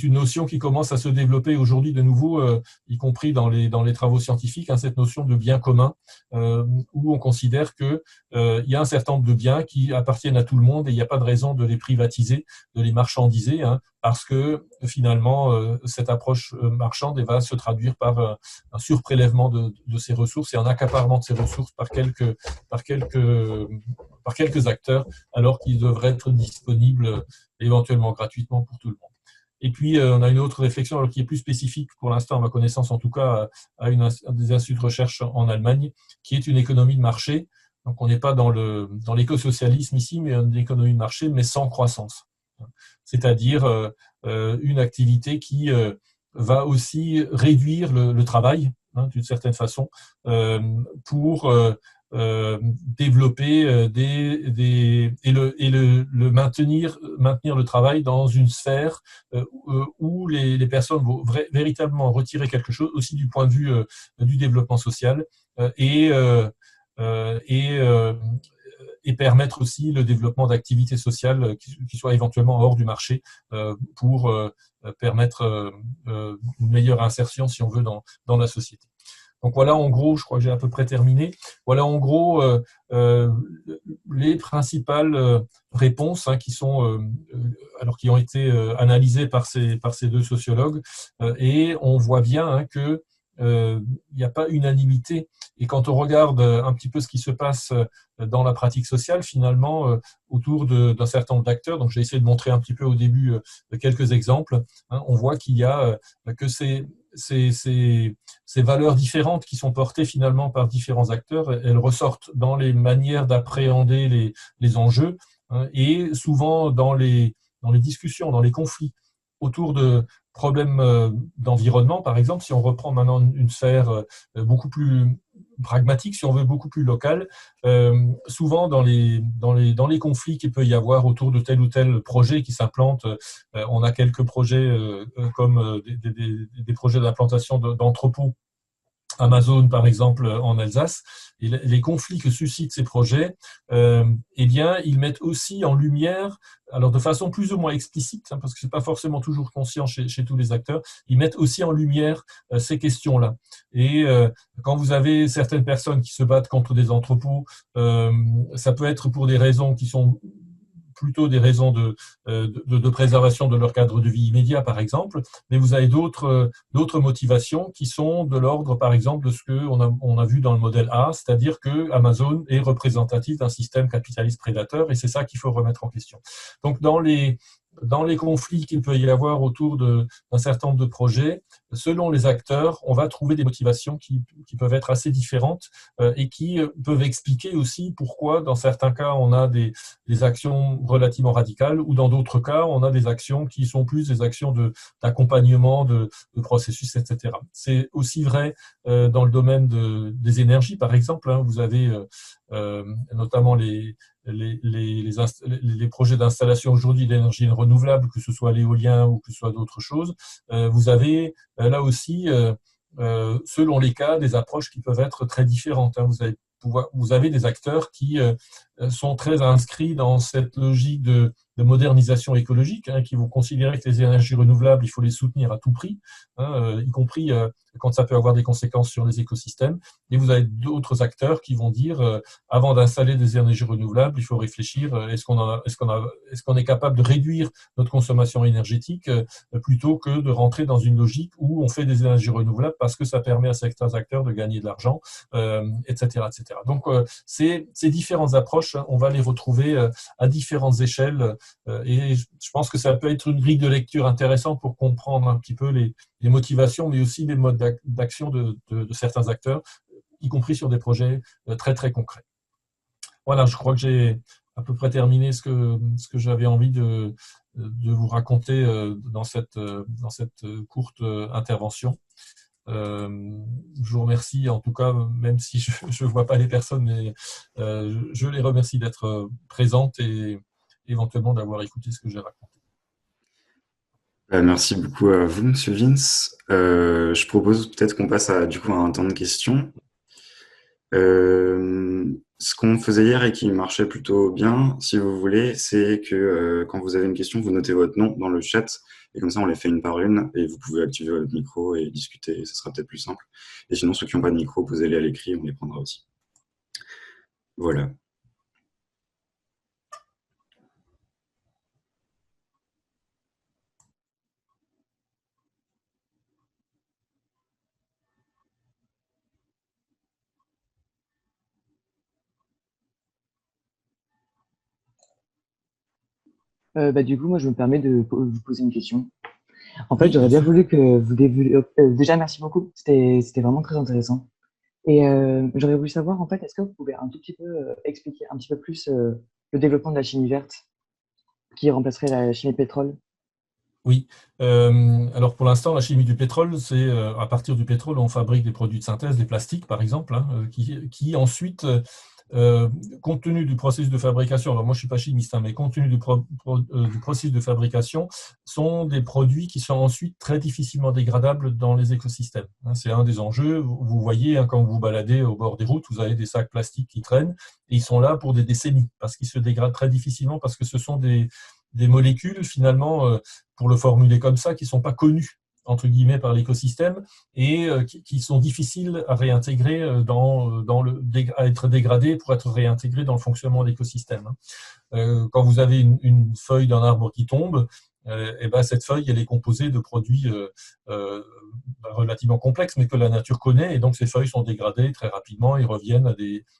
notion qui commence à se développer aujourd'hui de nouveau, y compris dans les travaux scientifiques, cette notion de bien commun, où on considère qu'il y a un certain nombre de biens qui appartiennent à tout le monde et il n'y a pas de raison de les privatiser, de les marchandiser, parce que finalement, cette approche marchande va se traduire par un surprélèvement de ces ressources et un accaparement de ces ressources par quelques acteurs, alors qu'ils devraient être disponibles éventuellement gratuitement pour tout le monde. Et puis, on a une autre réflexion alors, qui est plus spécifique, pour l'instant, à ma connaissance, en tout cas, à des instituts de recherche en Allemagne, qui est une économie de marché. Donc, on n'est pas dans l'écosocialisme ici, mais une économie de marché, mais sans croissance. C'est-à-dire une activité qui va aussi réduire le travail, d'une certaine façon, pour développer et maintenir le travail dans une sphère où les personnes vont véritablement retirer quelque chose aussi du point de vue du développement social et permettre aussi le développement d'activités sociales qui soient éventuellement hors du marché pour permettre une meilleure insertion, si on veut, dans la société. Donc voilà, en gros, je crois que j'ai à peu près terminé. Voilà, en gros, les principales réponses qui ont été analysées par ces deux sociologues. Et on voit bien que il n'y a pas unanimité. Et quand on regarde un petit peu ce qui se passe dans la pratique sociale, finalement, autour d'un certain nombre d'acteurs, donc j'ai essayé de montrer un petit peu au début quelques exemples, on voit qu'il y a que ces valeurs différentes qui sont portées finalement par différents acteurs, elles ressortent dans les manières d'appréhender les enjeux et souvent dans les discussions, dans les conflits autour de problèmes d'environnement, par exemple. Si on reprend maintenant une sphère beaucoup plus pragmatique, si on veut, beaucoup plus locale, souvent dans les conflits qu'il peut y avoir autour de tel ou tel projet qui s'implante, on a quelques projets comme des projets d'implantation d'entrepôts Amazon, par exemple, en Alsace, et les conflits que suscitent ces projets, eh bien, ils mettent aussi en lumière, alors de façon plus ou moins explicite, parce que c'est pas forcément toujours conscient chez tous les acteurs, ils mettent aussi en lumière ces questions-là. Et quand vous avez certaines personnes qui se battent contre des entrepôts, ça peut être pour des raisons qui sont plutôt des raisons de préservation de leur cadre de vie immédiat, par exemple, mais vous avez d'autres motivations qui sont de l'ordre, par exemple, de ce qu'on a vu dans le modèle A, c'est-à-dire que Amazon est représentatif d'un système capitaliste prédateur, et c'est ça qu'il faut remettre en question. Donc, dans les conflits qu'il peut y avoir autour d'un certain nombre de projets, selon les acteurs, on va trouver des motivations qui peuvent être assez différentes et qui peuvent expliquer aussi pourquoi, dans certains cas, on a des actions relativement radicales ou dans d'autres cas, on a des actions qui sont plus des actions d'accompagnement de processus, etc. C'est aussi vrai dans le domaine des énergies, par exemple. Vous avez notamment les projets d'installation aujourd'hui d'énergie renouvelable, que ce soit l'éolien ou que ce soit d'autres choses, vous avez là aussi, selon les cas, des approches qui peuvent être très différentes. Vous avez des acteurs qui sont très inscrits dans cette logique de modernisation écologique, qui vont considérer que les énergies renouvelables, il faut les soutenir à tout prix, y compris quand ça peut avoir des conséquences sur les écosystèmes. Et vous avez d'autres acteurs qui vont dire, avant d'installer des énergies renouvelables, il faut réfléchir, est-ce qu'on est capable de réduire notre consommation énergétique plutôt que de rentrer dans une logique où on fait des énergies renouvelables parce que ça permet à certains acteurs de gagner de l'argent, etc., etc. Donc, ces différentes approches, on va les retrouver à différentes échelles et je pense que ça peut être une grille de lecture intéressante pour comprendre un petit peu les motivations, mais aussi les modes d'action de certains acteurs, y compris sur des projets très, très concrets. Voilà, je crois que j'ai à peu près terminé ce que j'avais envie de vous raconter dans cette courte intervention. Je vous remercie, en tout cas, même si je ne vois pas les personnes, mais je les remercie d'être présentes et éventuellement d'avoir écouté ce que j'ai raconté. Merci beaucoup à vous, Monsieur Vince. Je propose peut-être qu'on passe du coup, à un temps de questions. Ce qu'on faisait hier et qui marchait plutôt bien, si vous voulez, c'est que quand vous avez une question, vous notez votre nom dans le chat et comme ça, on les fait une par une et vous pouvez activer votre micro et discuter, et ce sera peut-être plus simple. Et sinon, ceux qui n'ont pas de micro, posez-les à l'écrit, on les prendra aussi. Voilà. Du coup, moi, je me permets de vous poser une question. En fait, Oui, j'aurais bien bien sûr. voulu que vous développiez. Déjà, merci beaucoup. C'était vraiment très intéressant. Et j'aurais voulu savoir, en fait, est-ce que vous pouvez un tout petit peu expliquer un petit peu plus le développement de la chimie verte qui remplacerait la chimie pétrole? Oui. Alors pour l'instant, la chimie du pétrole, c'est à partir du pétrole, on fabrique des produits de synthèse, des plastiques par exemple, hein, qui ensuite, compte tenu du processus de fabrication, alors moi je ne suis pas chimiste, hein, mais compte tenu du processus de fabrication, sont des produits qui sont ensuite très difficilement dégradables dans les écosystèmes. Hein, c'est un des enjeux. Vous voyez, hein, quand vous vous baladez au bord des routes, vous avez des sacs plastiques qui traînent et ils sont là pour des décennies parce qu'ils se dégradent très difficilement parce que ce sont des molécules finalement pour le formuler comme ça, qui ne sont pas connus entre guillemets par l'écosystème et qui sont difficiles à réintégrer à être dégradés pour être réintégrés dans le fonctionnement de l'écosystème. Quand vous avez une feuille d'un arbre qui tombe, et ben cette feuille elle est composée de produits relativement complexes mais que la nature connaît et donc ces feuilles sont dégradées très rapidement et reviennent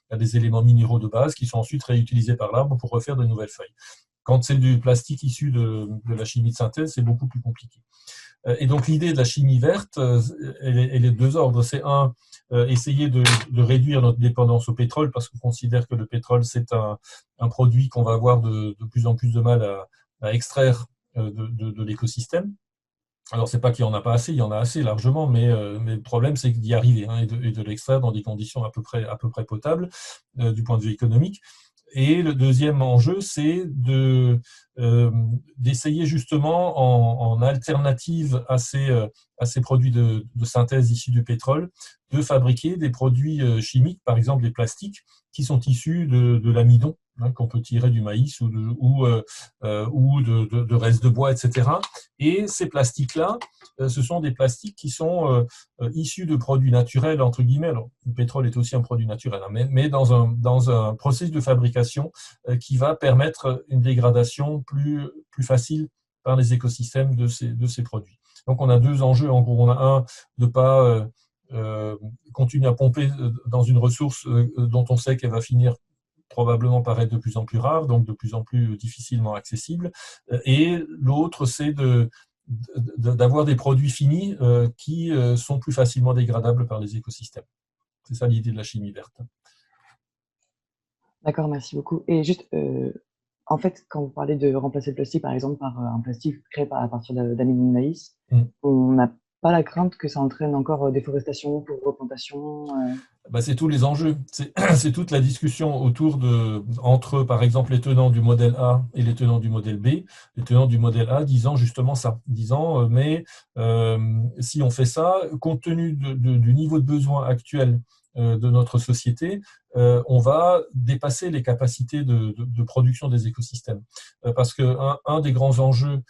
à des éléments minéraux de base qui sont ensuite réutilisés par l'arbre pour refaire de nouvelles feuilles. Quand c'est du plastique issu de la chimie de synthèse, c'est beaucoup plus compliqué. Et donc l'idée de la chimie verte, elle est de deux ordres. C'est essayer de réduire notre dépendance au pétrole parce qu'on considère que le pétrole, c'est un produit qu'on va avoir de plus en plus de mal à extraire de l'écosystème. Alors, c'est pas qu'il n'y en a pas assez, il y en a assez largement, mais le problème, c'est d'y arriver hein, et de l'extraire dans des conditions à peu près potables du point de vue économique. Et le deuxième enjeu, c'est d'essayer justement en alternative à ces produits de synthèse issus du pétrole, de fabriquer des produits chimiques, par exemple des plastiques, qui sont issus de l'amidon, hein, qu'on peut tirer du maïs ou de restes de bois, etc. Et ces plastiques-là, ce sont des plastiques qui sont issus de produits naturels, entre guillemets. Alors, le pétrole est aussi un produit naturel, hein, mais dans un processus de fabrication qui va permettre une dégradation plus facile par les écosystèmes de ces produits. Donc, on a deux enjeux. En gros, on a un, de ne pas continuer à pomper dans une ressource dont on sait qu'elle va finir probablement par être de plus en plus rare, donc de plus en plus difficilement accessible. Et l'autre, c'est d'avoir des produits finis qui sont plus facilement dégradables par les écosystèmes. C'est ça l'idée de la chimie verte. D'accord, merci beaucoup. Et juste, en fait, quand vous parlez de remplacer le plastique, par exemple, par un plastique créé à partir d'amidon de maïs, on n'a pas la crainte que ça entraîne encore déforestation pour replantation Bah, c'est tous les enjeux. C'est toute la discussion entre, par exemple, les tenants du modèle A et les tenants du modèle B. Les tenants du modèle A disant justement ça, disant mais si on fait ça, compte tenu du niveau de besoin actuel de notre société, on va dépasser les capacités de production des écosystèmes. Parce que un des grands enjeux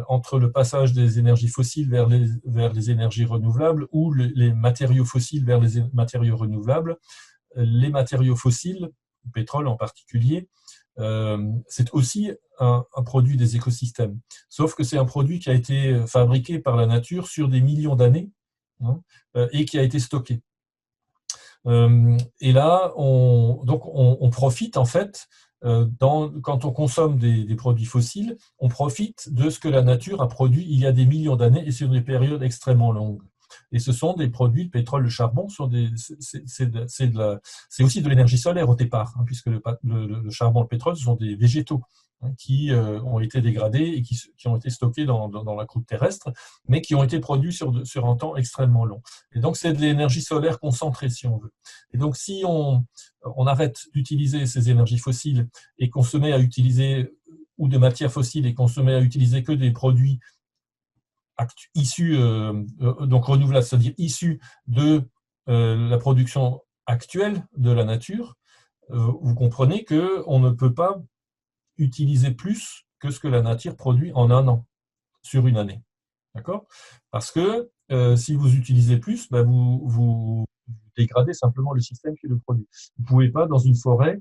entre le passage des énergies fossiles vers les énergies renouvelables ou les matériaux fossiles vers les matériaux renouvelables. Les matériaux fossiles, le pétrole en particulier, c'est aussi un produit des écosystèmes. Sauf que c'est un produit qui a été fabriqué par la nature sur des millions d'années, hein, et qui a été stocké. Et là, on profite en fait, quand on consomme des produits fossiles, on profite de ce que la nature a produit il y a des millions d'années et sur des périodes extrêmement longues. Et ce sont des produits, le pétrole, le charbon, c'est aussi de l'énergie solaire au départ, hein, puisque le charbon, le pétrole, ce sont des végétaux, hein, qui ont été dégradés et qui ont été stockés dans la croûte terrestre, mais qui ont été produits sur un temps extrêmement long. Et donc, c'est de l'énergie solaire concentrée, si on veut. Et donc, si on arrête d'utiliser ces énergies fossiles et qu'on se met à utiliser, ou de matières fossiles, et qu'on se met à utiliser que des produits issus, donc renouvelables, c'est-à-dire issus de la production actuelle de la nature, vous comprenez qu'on ne peut pas utiliser plus que ce que la nature produit en un an, sur une année. D'accord ? Parce que si vous utilisez plus, ben vous dégradez simplement le système qui le produit. Vous ne pouvez pas, dans une forêt,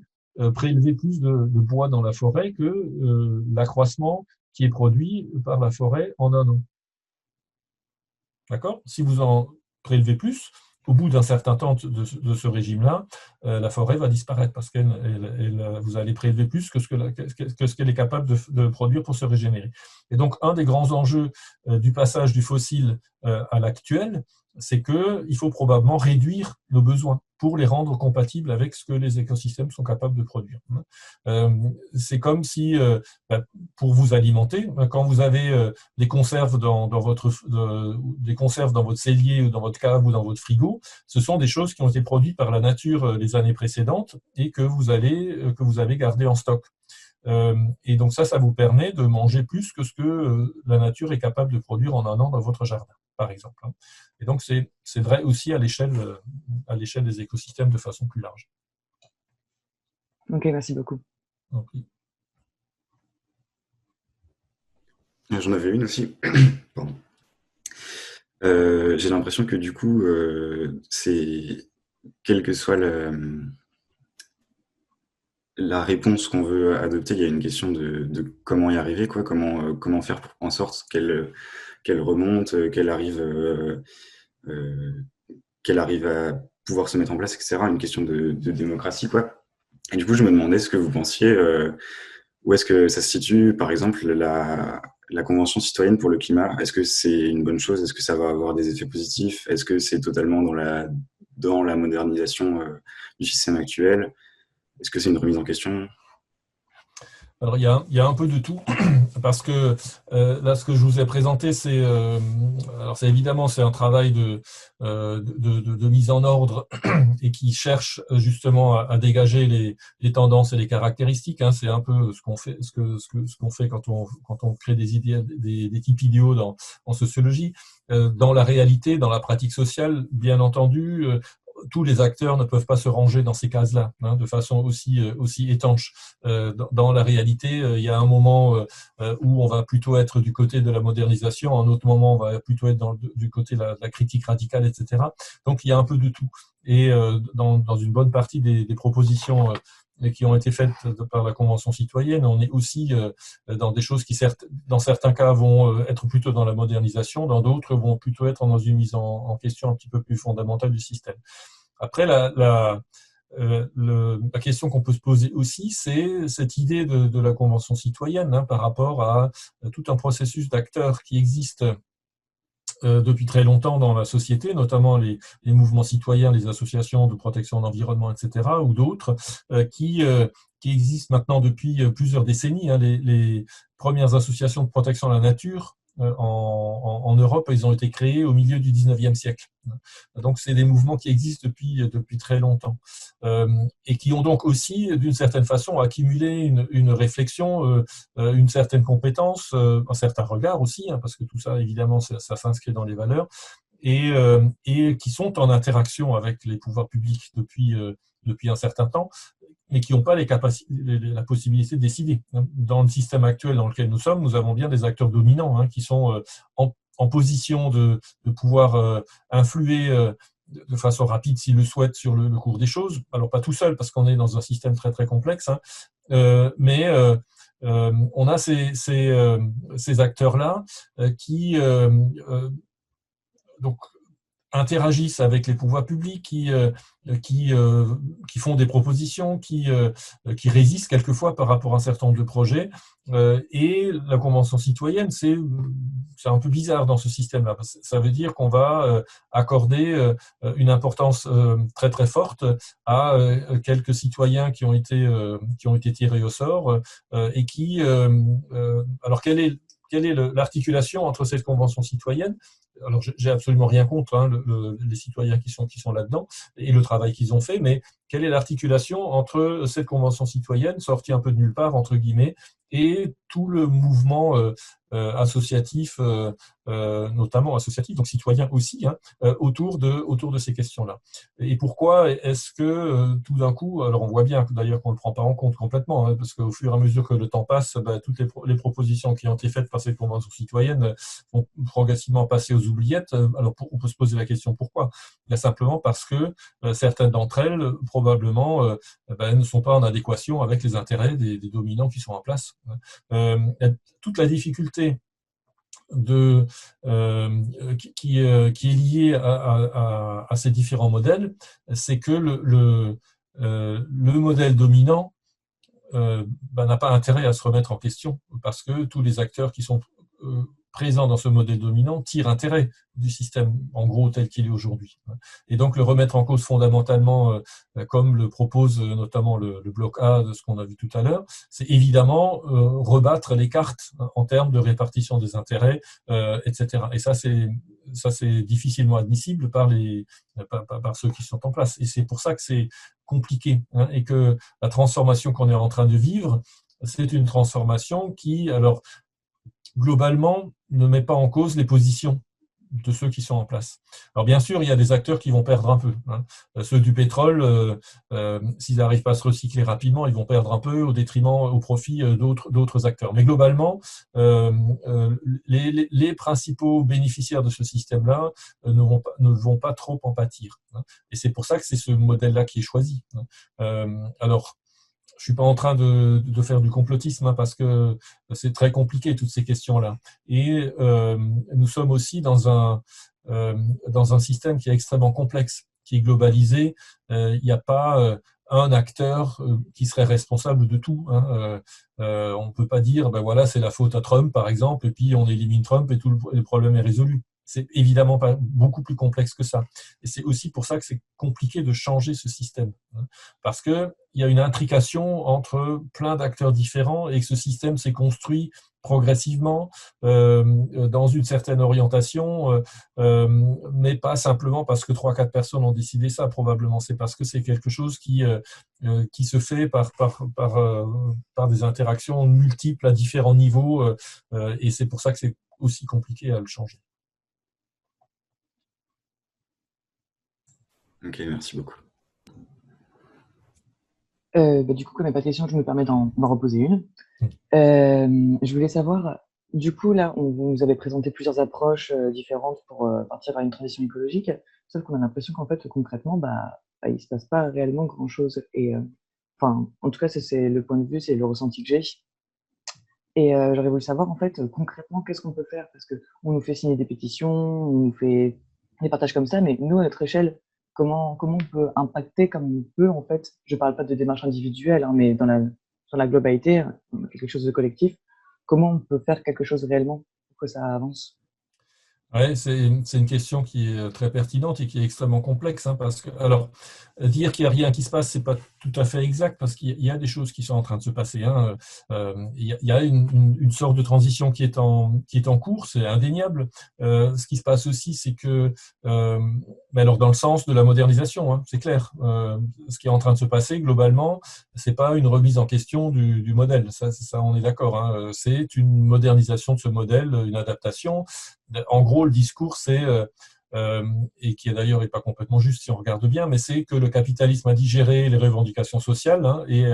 prélever plus de bois dans la forêt que l'accroissement qui est produit par la forêt en un an. D'accord ? Si vous en prélevez plus, au bout d'un certain temps de ce régime-là, la forêt va disparaître parce que vous allez prélever plus que ce qu'elle est capable de produire pour se régénérer. Et donc, un des grands enjeux du passage du fossile à l'actuel, c'est qu'il faut probablement réduire nos besoins pour les rendre compatibles avec ce que les écosystèmes sont capables de produire. C'est comme si, pour vous alimenter, quand vous avez des conserves dans votre cellier ou dans votre cave ou dans votre frigo, ce sont des choses qui ont été produites par la nature les années précédentes et que vous avez gardées en stock. Et donc ça vous permet de manger plus que ce que la nature est capable de produire en un an dans votre jardin, par exemple. Et donc c'est vrai aussi à l'échelle des écosystèmes de façon plus large. Ok, merci beaucoup. Okay. J'en avais une aussi. Pardon. J'ai l'impression que du coup, c'est quelle que soit la réponse qu'on veut adopter, il y a une question de comment y arriver, quoi, comment faire en sorte qu'elle remonte, qu'elle arrive à pouvoir se mettre en place, etc. Une question de démocratie, quoi. Et du coup, je me demandais ce que vous pensiez, où est-ce que ça se situe, par exemple, la Convention citoyenne pour le climat. Est-ce que c'est une bonne chose? Est-ce que ça va avoir des effets positifs? Est-ce que c'est totalement dans la modernisation du système actuel? Est-ce que c'est une remise en question? Alors, il y a un peu de tout, parce que là, ce que je vous ai présenté, c'est évidemment, c'est un travail de mise en ordre et qui cherche justement à dégager les tendances et les caractéristiques. Hein. C'est un peu ce qu'on fait, ce qu'on fait quand on crée des idées, des types idéaux en sociologie. Dans la réalité, dans la pratique sociale, bien entendu, tous les acteurs ne peuvent pas se ranger dans ces cases-là, hein, de façon aussi étanche. Dans la réalité, il y a un moment où on va plutôt être du côté de la modernisation, un autre moment on va plutôt être du côté de la critique radicale, etc. Donc il y a un peu de tout. Et dans une bonne partie des propositions qui ont été faites par la Convention citoyenne, on est aussi dans des choses qui, dans certains cas, vont être plutôt dans la modernisation, dans d'autres vont plutôt être dans une mise en question un petit peu plus fondamentale du système. Après, la question qu'on peut se poser aussi, c'est cette idée de la Convention citoyenne, hein, par rapport à tout un processus d'acteurs qui existe depuis très longtemps dans la société, notamment les mouvements citoyens, les associations de protection de l'environnement, etc., ou d'autres, qui existent maintenant depuis plusieurs décennies. Hein. Les premières associations de protection de la nature en Europe, ils ont été créés au milieu du 19e siècle. Donc, c'est des mouvements qui existent depuis très longtemps et qui ont donc aussi, d'une certaine façon, accumulé une réflexion, une certaine compétence, un certain regard aussi, hein, parce que tout ça, évidemment, ça s'inscrit dans les valeurs, et qui sont en interaction avec les pouvoirs publics depuis un certain temps, et qui n'ont pas la possibilité de décider. Dans le système actuel dans lequel nous sommes, nous avons bien des acteurs dominants qui sont en position de pouvoir influer de façon rapide, s'ils le souhaitent, sur le cours des choses. Alors, pas tout seul, parce qu'on est dans un système très, très complexe, mais on a ces acteurs-là qui donc interagissent avec les pouvoirs publics, qui font des propositions, qui résistent quelquefois par rapport à un certain nombre de projets. Et la Convention citoyenne, c'est un peu bizarre dans ce système-là. Ça veut dire qu'on va accorder une importance très très forte à quelques citoyens qui ont été tirés au sort et qui... alors, quelle est l'articulation entre cette Convention citoyenne? Alors, j'ai absolument rien contre les citoyens qui sont là-dedans et le travail qu'ils ont fait, mais quelle est l'articulation entre cette convention citoyenne, sortie un peu de nulle part, entre guillemets, et tout le mouvement associatif, notamment associatif, donc citoyen aussi, autour de ces questions-là. Et pourquoi est-ce que tout d'un coup, alors on voit bien d'ailleurs qu'on ne le prend pas en compte complètement, parce qu'au fur et à mesure que le temps passe, toutes les propositions qui ont été faites par cette convention citoyenne vont progressivement passer aux oubliettes. Alors on peut se poser la question pourquoi? Simplement parce que certaines d'entre elles, probablement, ne sont pas en adéquation avec les intérêts des dominants qui sont en place. Toute la difficulté qui est liée à ces différents modèles, c'est que le modèle dominant n'a pas intérêt à se remettre en question, parce que tous les acteurs qui sont présents dans ce modèle dominant tirent intérêt du système, en gros, tel qu'il est aujourd'hui. Et donc, le remettre en cause fondamentalement, comme le propose notamment le bloc A de ce qu'on a vu tout à l'heure, c'est évidemment rebattre les cartes en termes de répartition des intérêts, etc. Et ça, c'est difficilement admissible par ceux qui sont en place. Et c'est pour ça que c'est compliqué, et que la transformation qu'on est en train de vivre, c'est une transformation qui, alors, globalement, ne met pas en cause les positions de ceux qui sont en place. Alors bien sûr, il y a des acteurs qui vont perdre un peu. Ceux du pétrole, s'ils n'arrivent pas à se recycler rapidement, ils vont perdre un peu au profit d'autres acteurs. Mais globalement, les principaux bénéficiaires de ce système-là ne vont pas trop en pâtir. Et c'est pour ça que c'est ce modèle-là qui est choisi. Alors, je suis pas en train de faire du complotisme, parce que c'est très compliqué toutes ces questions-là. Et nous sommes aussi dans un système qui est extrêmement complexe, qui est globalisé. Il n'y a pas un acteur qui serait responsable de tout. On ne peut pas dire voilà, c'est la faute à Trump par exemple, et puis on élimine Trump et tout le problème est résolu. C'est évidemment pas beaucoup plus complexe que ça. Et c'est aussi pour ça que c'est compliqué de changer ce système. Parce qu'il y a une intrication entre plein d'acteurs différents et que ce système s'est construit progressivement dans une certaine orientation, mais pas simplement parce que 3-4 personnes ont décidé ça. Probablement, c'est parce que c'est quelque chose qui se fait par des interactions multiples à différents niveaux, et c'est pour ça que c'est aussi compliqué à le changer. Ok, merci beaucoup. Du coup, comme il n'y a pas de question, je me permets d'en reposer une. Je voulais savoir, du coup, là, vous nous avez présenté plusieurs approches différentes pour partir vers une transition écologique, sauf qu'on a l'impression qu'en fait, concrètement, il ne se passe pas réellement grand-chose. Et en tout cas, c'est le point de vue, c'est le ressenti que j'ai. Et j'aurais voulu savoir, en fait, concrètement, qu'est-ce qu'on peut faire? Parce qu'on nous fait signer des pétitions, on nous fait des partages comme ça, mais nous, à notre échelle, comment on peut impacter comme on peut, en fait? Je ne parle pas de démarche individuelle, mais sur la globalité, quelque chose de collectif. Comment on peut faire quelque chose réellement pour que ça avance? Ouais, c'est une question qui est très pertinente et qui est extrêmement complexe, parce que, alors, dire qu'il n'y a rien qui se passe, c'est pas tout à fait exact, parce qu'il y a des choses qui sont en train de se passer. Il y a une sorte de transition qui est en cours, c'est indéniable. Ce qui se passe aussi, c'est que, mais alors dans le sens de la modernisation, c'est clair. Ce qui est en train de se passer globalement, c'est pas une remise en question du modèle. Ça, on est d'accord. C'est une modernisation de ce modèle, une adaptation. En gros, le discours, c'est et qui d'ailleurs n'est pas complètement juste si on regarde bien, mais c'est que le capitalisme a digéré les revendications sociales, hein, et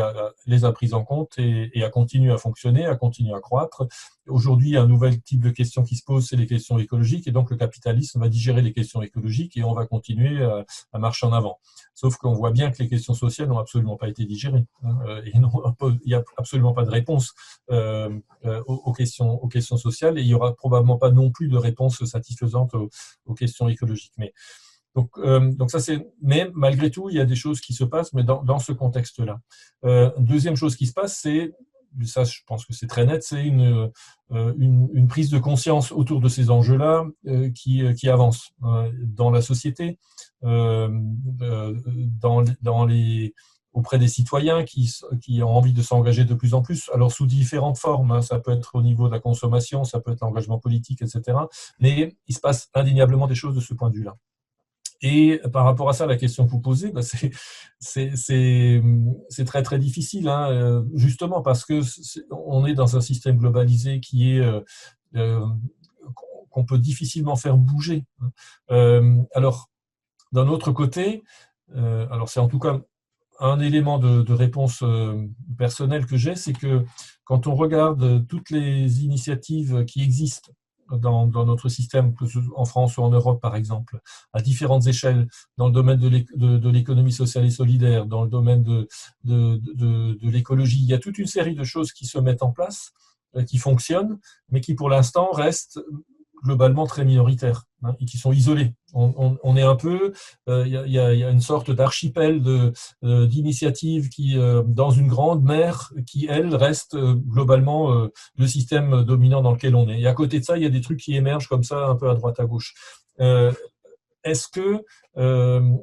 les a prises en compte et a continué à fonctionner, a continué à croître. Aujourd'hui, un nouvel type de question qui se pose, c'est les questions écologiques, et donc le capitalisme va digérer les questions écologiques et on va continuer à marcher en avant. Sauf qu'on voit bien que les questions sociales n'ont absolument pas été digérées, hein, et il n'y a absolument pas de réponse aux questions sociales, et il n'y aura probablement pas non plus de réponse satisfaisante aux questions écologiques. Donc ça mais malgré tout, il y a des choses qui se passent, mais dans ce contexte-là. Deuxième chose qui se passe, c'est, ça je pense que c'est très net, c'est une prise de conscience autour de ces enjeux-là qui avance dans la société, auprès des citoyens qui ont envie de s'engager de plus en plus, alors sous différentes formes, hein, ça peut être au niveau de la consommation, ça peut être l'engagement politique, etc. Mais il se passe indéniablement des choses de ce point de vue-là. Et par rapport à ça, la question que vous posez, bah c'est très très difficile, hein, justement parce que on est dans un système globalisé qui est qu'on peut difficilement faire bouger. Alors, d'un autre côté, alors c'est en tout cas un élément de réponse personnelle que j'ai, c'est que quand on regarde toutes les initiatives qui existent dans notre système, que ce soit en France ou en Europe par exemple, à différentes échelles, dans le domaine de l'économie sociale et solidaire, dans le domaine de l'écologie, il y a toute une série de choses qui se mettent en place, qui fonctionnent, mais qui pour l'instant restent globalement très minoritaires, hein, et qui sont isolés. On est un peu, il y a une sorte d'archipel d'initiatives qui, dans une grande mer, qui elle reste globalement le système dominant dans lequel on est. Et à côté de ça, il y a des trucs qui émergent comme ça, un peu à droite à gauche. Est-ce que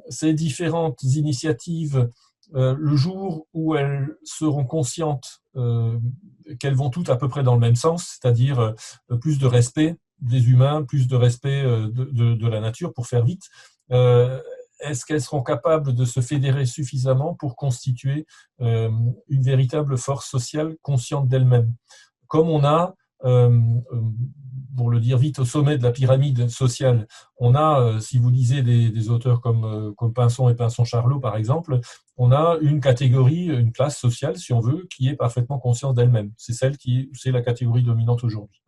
ces différentes initiatives, le jour où elles seront conscientes qu'elles vont toutes à peu près dans le même sens, c'est-à-dire plus de respect des humains, plus de respect de la nature, pour faire vite, est-ce qu'elles seront capables de se fédérer suffisamment pour constituer une véritable force sociale consciente d'elle-même, comme on a, pour le dire vite, au sommet de la pyramide sociale, on a, si vous lisez des auteurs comme Pinson et Pinson-Charlot par exemple, on a une catégorie, une classe sociale, si on veut, qui est parfaitement consciente d'elle-même. C'est la catégorie dominante aujourd'hui.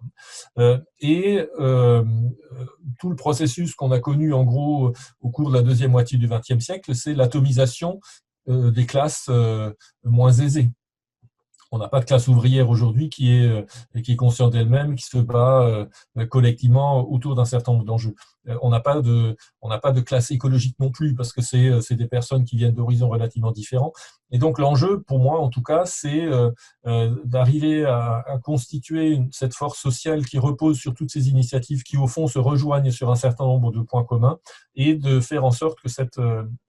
Et tout le processus qu'on a connu, en gros, au cours de la deuxième moitié du XXe siècle, c'est l'atomisation des classes moins aisées. On n'a pas de classe ouvrière aujourd'hui qui est consciente d'elle-même, qui se bat collectivement autour d'un certain nombre d'enjeux. On n'a pas de classe écologique non plus, parce que c'est des personnes qui viennent d'horizons relativement différents. Et donc l'enjeu, pour moi en tout cas, c'est d'arriver à constituer cette force sociale qui repose sur toutes ces initiatives qui, au fond, se rejoignent sur un certain nombre de points communs, et de faire en sorte que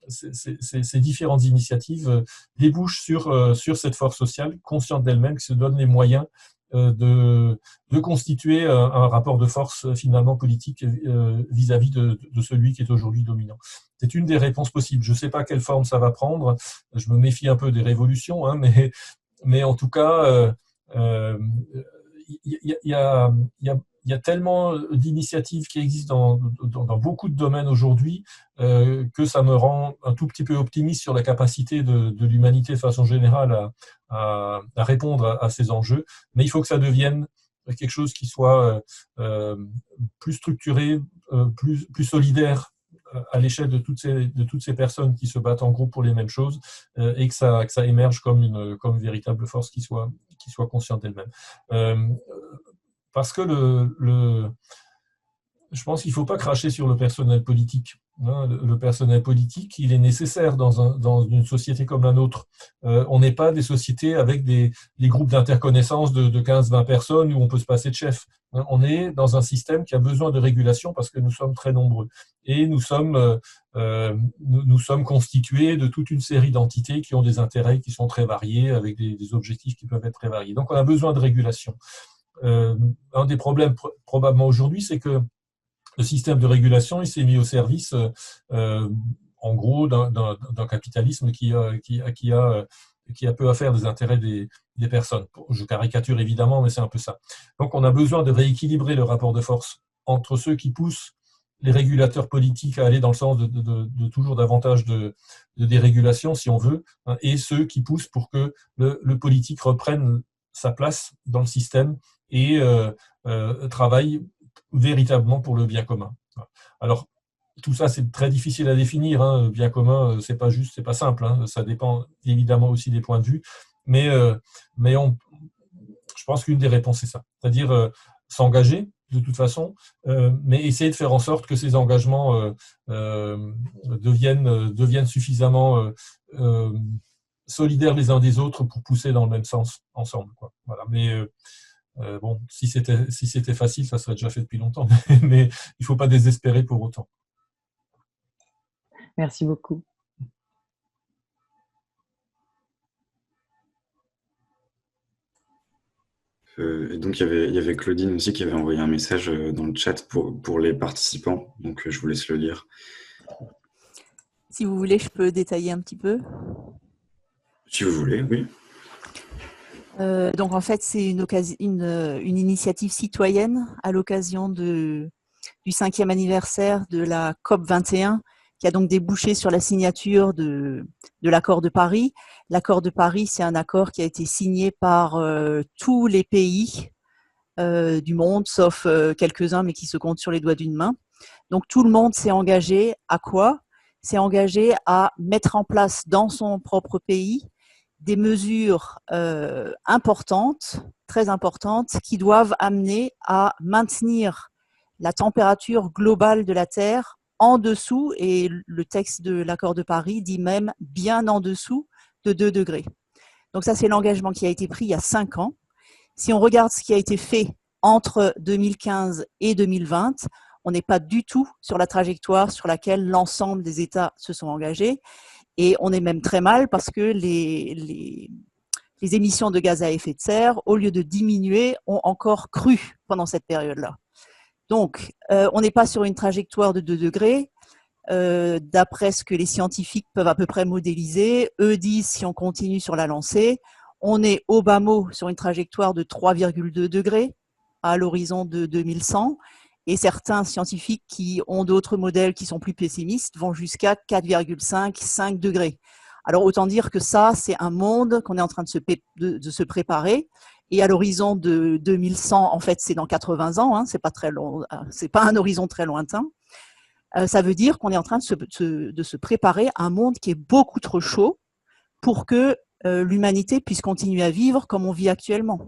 ces différentes initiatives débouchent sur cette force sociale consciente d'elle-même, qui se donne les moyens de constituer un rapport de force finalement politique vis-à-vis de celui qui est aujourd'hui dominant. C'est une des réponses possibles. Je ne sais pas quelle forme ça va prendre. Je me méfie un peu des révolutions, hein, mais en tout cas, il y a tellement d'initiatives qui existent dans beaucoup de domaines aujourd'hui que ça me rend un tout petit peu optimiste sur la capacité de l'humanité de façon générale à répondre à ces enjeux. Mais il faut que ça devienne quelque chose qui soit plus structuré, plus solidaire à l'échelle de toutes ces personnes qui se battent en groupe pour les mêmes choses, et que ça émerge comme une véritable force qui soit consciente d'elle-même. Parce que je pense qu'il ne faut pas cracher sur le personnel politique. Le personnel politique, il est nécessaire dans une société comme la nôtre. On n'est pas des sociétés avec des groupes d'interconnaissance de 15-20 personnes où on peut se passer de chef. On est dans un système qui a besoin de régulation parce que nous sommes très nombreux. Et nous sommes constitués de toute une série d'entités qui ont des intérêts qui sont très variés, avec des objectifs qui peuvent être très variés. Donc on a besoin de régulation. Un des problèmes probablement aujourd'hui, c'est que le système de régulation, il s'est mis au service, en gros, d'un capitalisme qui a peu à faire des intérêts des personnes. Je caricature évidemment, mais c'est un peu ça. Donc on a besoin de rééquilibrer le rapport de force entre ceux qui poussent les régulateurs politiques à aller dans le sens de toujours davantage de dérégulation, si on veut, hein, et ceux qui poussent pour que le politique reprenne sa place dans le système et travaille véritablement pour le bien commun. Alors, tout ça, c'est très difficile à définir. Hein. Bien commun, c'est pas juste, c'est pas simple. Hein. Ça dépend évidemment aussi des points de vue, mais je pense qu'une des réponses c'est ça, c'est-à-dire s'engager de toute façon, mais essayer de faire en sorte que ces engagements deviennent suffisamment solidaires les uns des autres pour pousser dans le même sens ensemble, quoi. Voilà. Mais bon, si c'était facile, ça serait déjà fait depuis longtemps, mais il ne faut pas désespérer pour autant. Merci beaucoup. Et donc, il y avait Claudine aussi qui avait envoyé un message dans le chat pour les participants. Donc, je vous laisse le lire. Si vous voulez, je peux détailler un petit peu. Si vous voulez, oui. Donc, en fait, c'est une initiative citoyenne à l'occasion du 5e anniversaire de la COP 21, qui a donc débouché sur la signature de l'accord de Paris. L'accord de Paris, c'est un accord qui a été signé par tous les pays du monde, sauf quelques-uns, mais qui se comptent sur les doigts d'une main. Donc, tout le monde s'est engagé à quoi? S'est engagé à mettre en place dans son propre pays des mesures importantes, très importantes, qui doivent amener à maintenir la température globale de la Terre en dessous, et le texte de l'accord de Paris dit même bien en dessous de 2 degrés. Donc ça, c'est l'engagement qui a été pris il y a 5 ans. Si on regarde ce qui a été fait entre 2015 et 2020, on n'est pas du tout sur la trajectoire sur laquelle l'ensemble des États se sont engagés. Et on est même très mal parce que les émissions de gaz à effet de serre, au lieu de diminuer, ont encore cru pendant cette période-là. Donc, on n'est pas sur une trajectoire de 2 degrés. D'après ce que les scientifiques peuvent à peu près modéliser, eux disent, si on continue sur la lancée, on est au bas mot sur une trajectoire de 3,2 degrés à l'horizon de 2100. Et certains scientifiques qui ont d'autres modèles qui sont plus pessimistes vont jusqu'à 4,5, 5 degrés. Alors, autant dire que ça, c'est un monde qu'on est en train de se préparer. Et à l'horizon de 2100, en fait, c'est dans 80 ans, hein, c'est pas très long, c'est pas un horizon très lointain. Ça veut dire qu'on est en train de se préparer à un monde qui est beaucoup trop chaud pour que l'humanité puisse continuer à vivre comme on vit actuellement.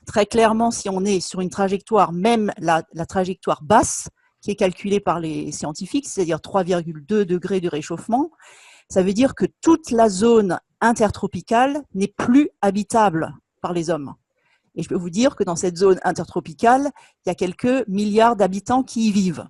Très clairement, si on est sur une trajectoire, même la trajectoire basse, qui est calculée par les scientifiques, c'est-à-dire 3,2 degrés de réchauffement, ça veut dire que toute la zone intertropicale n'est plus habitable par les hommes. Et je peux vous dire que dans cette zone intertropicale, il y a quelques milliards d'habitants qui y vivent.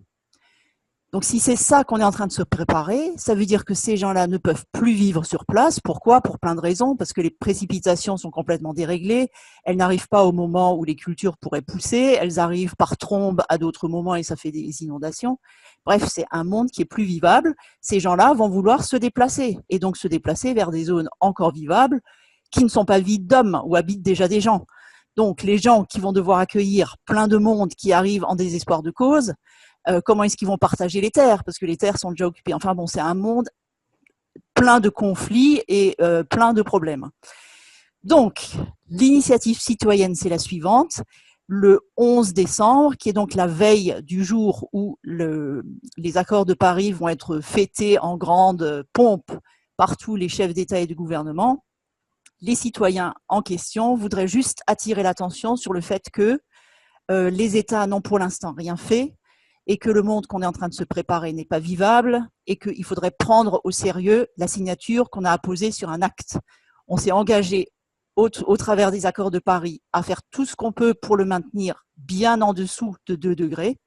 Donc, si c'est ça qu'on est en train de se préparer, ça veut dire que ces gens-là ne peuvent plus vivre sur place. Pourquoi? Pour plein de raisons. Parce que les précipitations sont complètement déréglées. Elles n'arrivent pas au moment où les cultures pourraient pousser. Elles arrivent par trombes à d'autres moments et ça fait des inondations. Bref, c'est un monde qui est plus vivable. Ces gens-là vont vouloir se déplacer et donc se déplacer vers des zones encore vivables qui ne sont pas vides d'hommes, où habitent déjà des gens. Donc, les gens qui vont devoir accueillir plein de monde qui arrive en désespoir de cause, comment est-ce qu'ils vont partager les terres? Parce que les terres sont déjà occupées. Enfin bon, c'est un monde plein de conflits et plein de problèmes. Donc, l'initiative citoyenne, c'est la suivante. Le 11 décembre, qui est donc la veille du jour où les accords de Paris vont être fêtés en grande pompe par tous les chefs d'État et de gouvernement, les citoyens en question voudraient juste attirer l'attention sur le fait que les États n'ont pour l'instant rien fait, et que le monde qu'on est en train de se préparer n'est pas vivable, et qu'il faudrait prendre au sérieux la signature qu'on a apposée sur un acte. On s'est engagé au travers des accords de Paris à faire tout ce qu'on peut pour le maintenir bien en dessous de 2 degrés,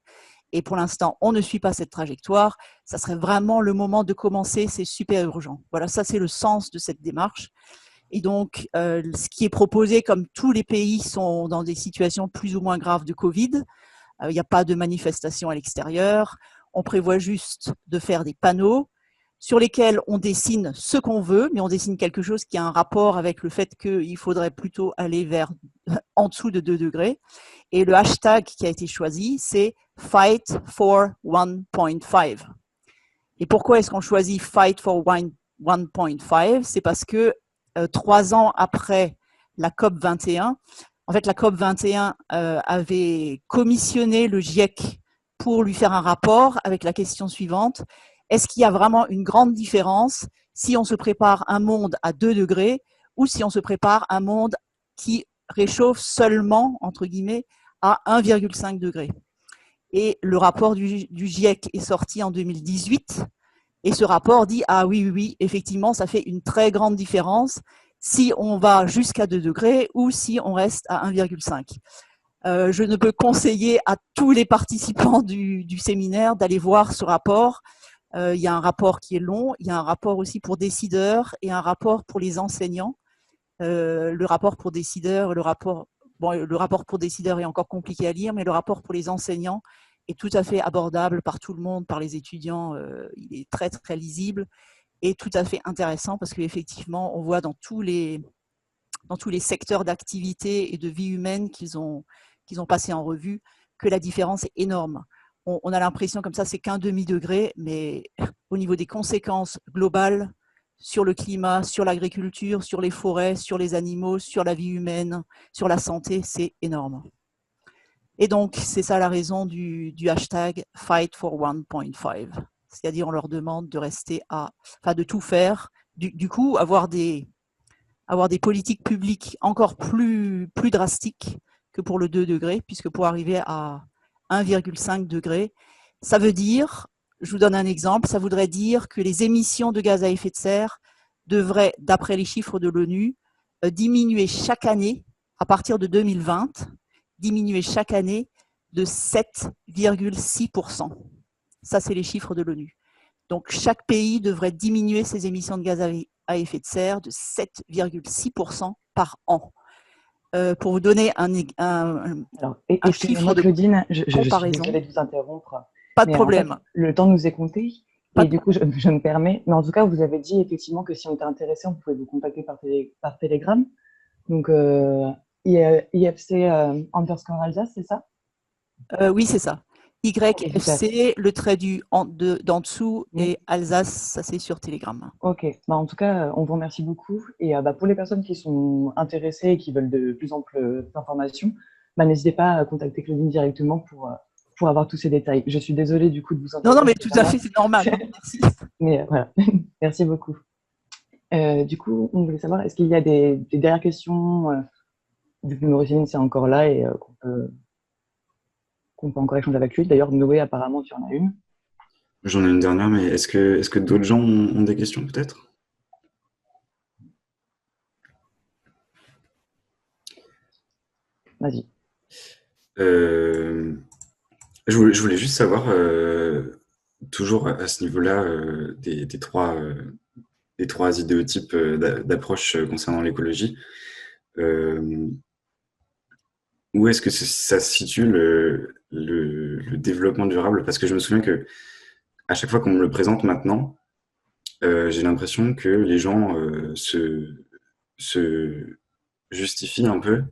et pour l'instant, on ne suit pas cette trajectoire. Ça serait vraiment le moment de commencer, c'est super urgent. Voilà, ça c'est le sens de cette démarche. Et donc, ce qui est proposé, comme tous les pays sont dans des situations plus ou moins graves de Covid, il n'y a pas de manifestation à l'extérieur. On prévoit juste de faire des panneaux sur lesquels on dessine ce qu'on veut, mais on dessine quelque chose qui a un rapport avec le fait qu'il faudrait plutôt aller vers en dessous de 2 degrés. Et le hashtag qui a été choisi, c'est Fight for 1.5. Et pourquoi est-ce qu'on choisit Fight for 1.5? C'est parce que 3 ans après la COP 21, en fait, la COP 21 avait commissionné le GIEC pour lui faire un rapport avec la question suivante. Est-ce qu'il y a vraiment une grande différence si on se prépare un monde à 2 degrés ou si on se prépare un monde qui réchauffe seulement, entre guillemets, à 1,5 degré? Et le rapport du GIEC est sorti en 2018. Et ce rapport dit, ah oui, effectivement, ça fait une très grande différence si on va jusqu'à 2 degrés ou si on reste à 1,5. Je ne peux conseiller à tous les participants du séminaire d'aller voir ce rapport. Il y a un rapport qui est long, il y a un rapport aussi pour décideurs et un rapport pour les enseignants. Le rapport pour décideurs, le rapport pour décideurs est encore compliqué à lire, mais le rapport pour les enseignants est tout à fait abordable par tout le monde, par les étudiants. Il est très, très lisible et tout à fait intéressant parce qu'effectivement, on voit dans tous les secteurs d'activité et de vie humaine qu'ils ont passé en revue que la différence est énorme. On a l'impression comme ça, c'est qu'un demi-degré, mais au niveau des conséquences globales sur le climat, sur l'agriculture, sur les forêts, sur les animaux, sur la vie humaine, sur la santé, c'est énorme. Et donc, c'est ça la raison du hashtag Fight for 1.5. C'est-à-dire, on leur demande de rester de tout faire. Du coup, avoir des politiques publiques encore plus drastiques que pour le 2 degrés, puisque pour arriver à 1,5 degré, ça veut dire, je vous donne un exemple, ça voudrait dire que les émissions de gaz à effet de serre devraient, d'après les chiffres de l'ONU, diminuer chaque année, à partir de 2020, diminuer chaque année de 7,6%. Ça, c'est les chiffres de l'ONU. Donc, chaque pays devrait diminuer ses émissions de gaz à effet de serre de 7,6% par an. Pour vous donner un chiffre de Claudine, je suis comparaison. désolée de vous interrompre. Pas de problème. En fait, le temps nous est compté. Et du coup, je me permets. Mais en tout cas, vous avez dit effectivement que si on était intéressé, on pouvait vous contacter par Telegram. Donc, IFC _Alsace, c'est ça? Oui, c'est ça. YFC, le trait d'en dessous, et Alsace, ça c'est sur Telegram. Ok, en tout cas, on vous remercie beaucoup. Et pour les personnes qui sont intéressées et qui veulent de plus amples informations, n'hésitez pas à contacter Claudine directement pour avoir tous ces détails. Je suis désolée du coup de vous interrompre. Non, mais tout à fait, c'est normal. Merci. Mais voilà, merci beaucoup. Du coup, on voulait savoir, est-ce qu'il y a des dernières questions vu que Mauricine c'est encore là et qu'on peut encore échanger avec lui. D'ailleurs, Noé, apparemment, tu en as une. J'en ai une dernière, mais est-ce que d'autres gens ont des questions, peut-être? Vas-y. Je voulais juste savoir, toujours à ce niveau-là, des trois idéotypes d'approche concernant l'écologie. Où est-ce que ça se situe le développement durable? Parce que je me souviens que à chaque fois qu'on me le présente maintenant, j'ai l'impression que les gens se justifient un peu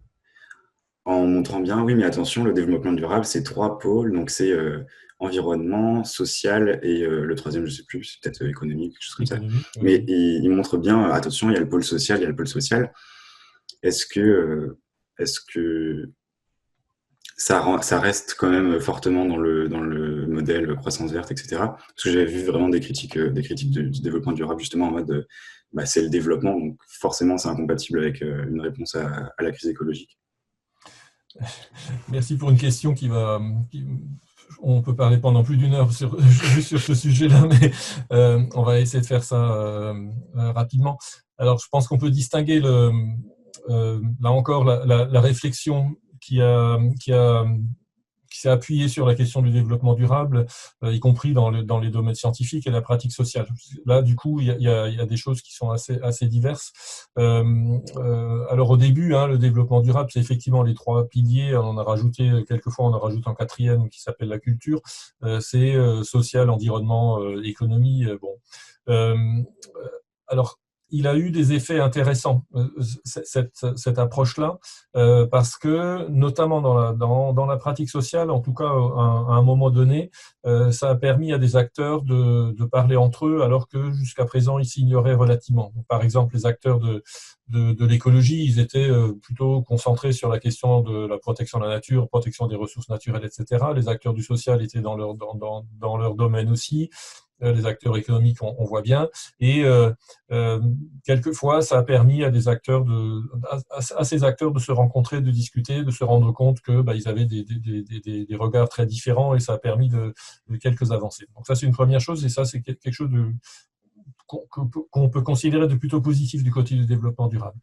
en montrant bien, oui, mais attention, le développement durable, c'est 3 pôles, donc c'est environnement, social et le troisième, je ne sais plus, c'est peut-être économique, quelque chose comme ça. Mais ils montrent bien, attention, il y a le pôle social, il y a le pôle social. Est-ce que ça reste quand même fortement dans le modèle croissance verte, etc. Parce que j'avais vu vraiment des critiques du développement durable, justement en mode c'est le développement, donc forcément c'est incompatible avec une réponse à la crise écologique. Merci pour une question on peut parler pendant plus d'1 heure juste sur ce sujet-là, mais on va essayer de faire ça rapidement. Alors, je pense qu'on peut distinguer là encore la réflexion qui s'est appuyée sur la question du développement durable, y compris dans les domaines scientifiques et la pratique sociale. Là, du coup, il y a des choses qui sont assez diverses. Alors, au début, le développement durable, c'est effectivement les 3 piliers. On en a rajouté, quelquefois, on en rajoute un 4e qui s'appelle la culture. C'est social, environnement, économie. Alors, il a eu des effets intéressants, cette approche-là, parce que, notamment dans la pratique sociale, en tout cas à un moment donné, ça a permis à des acteurs de parler entre eux, alors que jusqu'à présent, ils s'ignoraient relativement. Donc, par exemple, les acteurs de l'écologie, ils étaient plutôt concentrés sur la question de la protection de la nature, protection des ressources naturelles, etc. Les acteurs du social étaient dans leur domaine aussi. Les acteurs économiques, on voit bien, et quelquefois, ça a permis à ces acteurs de se rencontrer, de discuter, de se rendre compte que ils avaient des regards très différents, et ça a permis de quelques avancées. Donc ça, c'est une première chose, et ça, c'est quelque chose qu'on peut considérer de plutôt positif du côté du développement durable.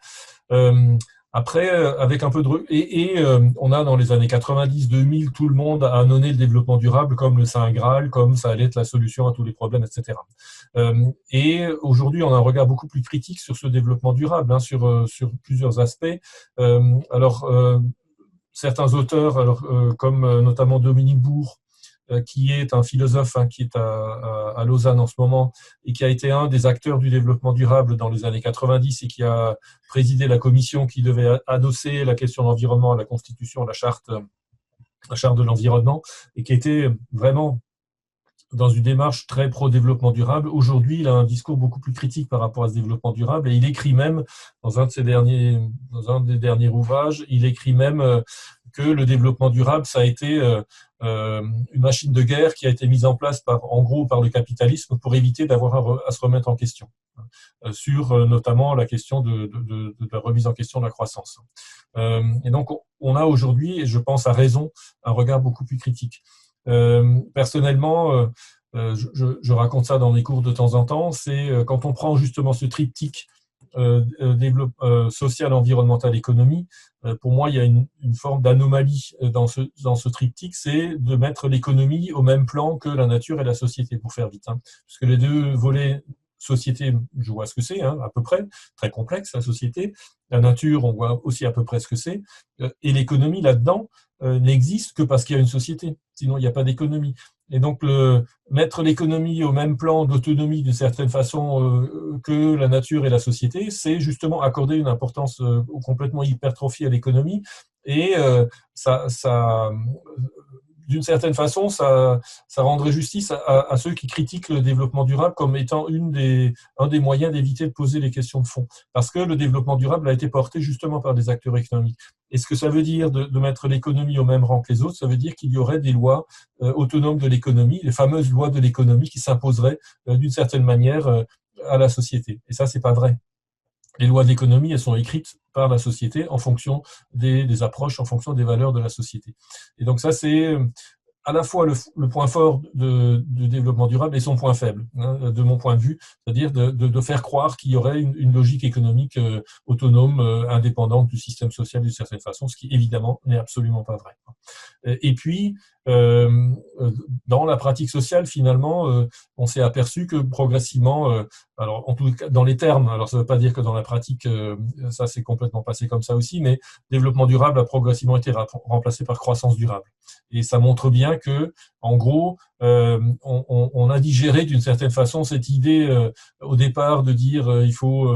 Après, avec un peu de... on a dans les années 90-2000, tout le monde a annonné le développement durable comme le Saint Graal, comme ça allait être la solution à tous les problèmes, etc. Et aujourd'hui, on a un regard beaucoup plus critique sur ce développement durable, sur plusieurs aspects. Certains auteurs, comme notamment Dominique Bourg, qui est un philosophe qui est à Lausanne en ce moment et qui a été un des acteurs du développement durable dans les années 90 et qui a présidé la commission qui devait adosser la question de l'environnement à la Constitution, à la charte de l'environnement, et qui était vraiment dans une démarche très pro-développement durable. Aujourd'hui, il a un discours beaucoup plus critique par rapport à ce développement durable, et il écrit même, dans un des derniers ouvrages, il écrit même que le développement durable, ça a été une machine de guerre qui a été mise en place en gros par le capitalisme pour éviter d'avoir à se remettre en question, sur notamment la question de la remise en question de la croissance. Et donc, on a aujourd'hui, et je pense à raison, un regard beaucoup plus critique. Personnellement, je raconte ça dans mes cours de temps en temps, c'est quand on prend justement ce triptyque social, environnemental, économie, pour moi, il y a une forme d'anomalie dans ce triptyque, c'est de mettre l'économie au même plan que la nature et la société, pour faire vite. Parce que les deux volets, société, je vois ce que c'est, à peu près, très complexe, la société. La nature, on voit aussi à peu près ce que c'est. Et l'économie, là-dedans, n'existe que parce qu'il y a une société. Sinon, il n'y a pas d'économie. Et donc, mettre l'économie au même plan d'autonomie d'une certaine façon que la nature et la société, c'est justement accorder une importance complètement hypertrophiée à l'économie. Et d'une certaine façon, ça rendrait justice à ceux qui critiquent le développement durable comme étant un des moyens d'éviter de poser les questions de fond. Parce que le développement durable a été porté justement par des acteurs économiques. Et ce que ça veut dire de mettre l'économie au même rang que les autres, ça veut dire qu'il y aurait des lois autonomes de l'économie, les fameuses lois de l'économie qui s'imposeraient d'une certaine manière à la société. Et ça, c'est pas vrai. Les lois d'économie, elles sont écrites par la société en fonction des approches, en fonction des valeurs de la société. Et donc ça, c'est à la fois le point fort du développement durable et son point faible, de mon point de vue, c'est-à-dire de faire croire qu'il y aurait une logique économique autonome, indépendante du système social d'une certaine façon, ce qui évidemment n'est absolument pas vrai. Et puis, dans la pratique sociale, finalement, on s'est aperçu que progressivement, alors en tout cas dans les termes, alors ça ne veut pas dire que dans la pratique, ça s'est complètement passé comme ça aussi, mais développement durable a progressivement été remplacé par croissance durable. Et ça montre bien que, en gros, on a digéré d'une certaine façon cette idée au départ de dire il faut,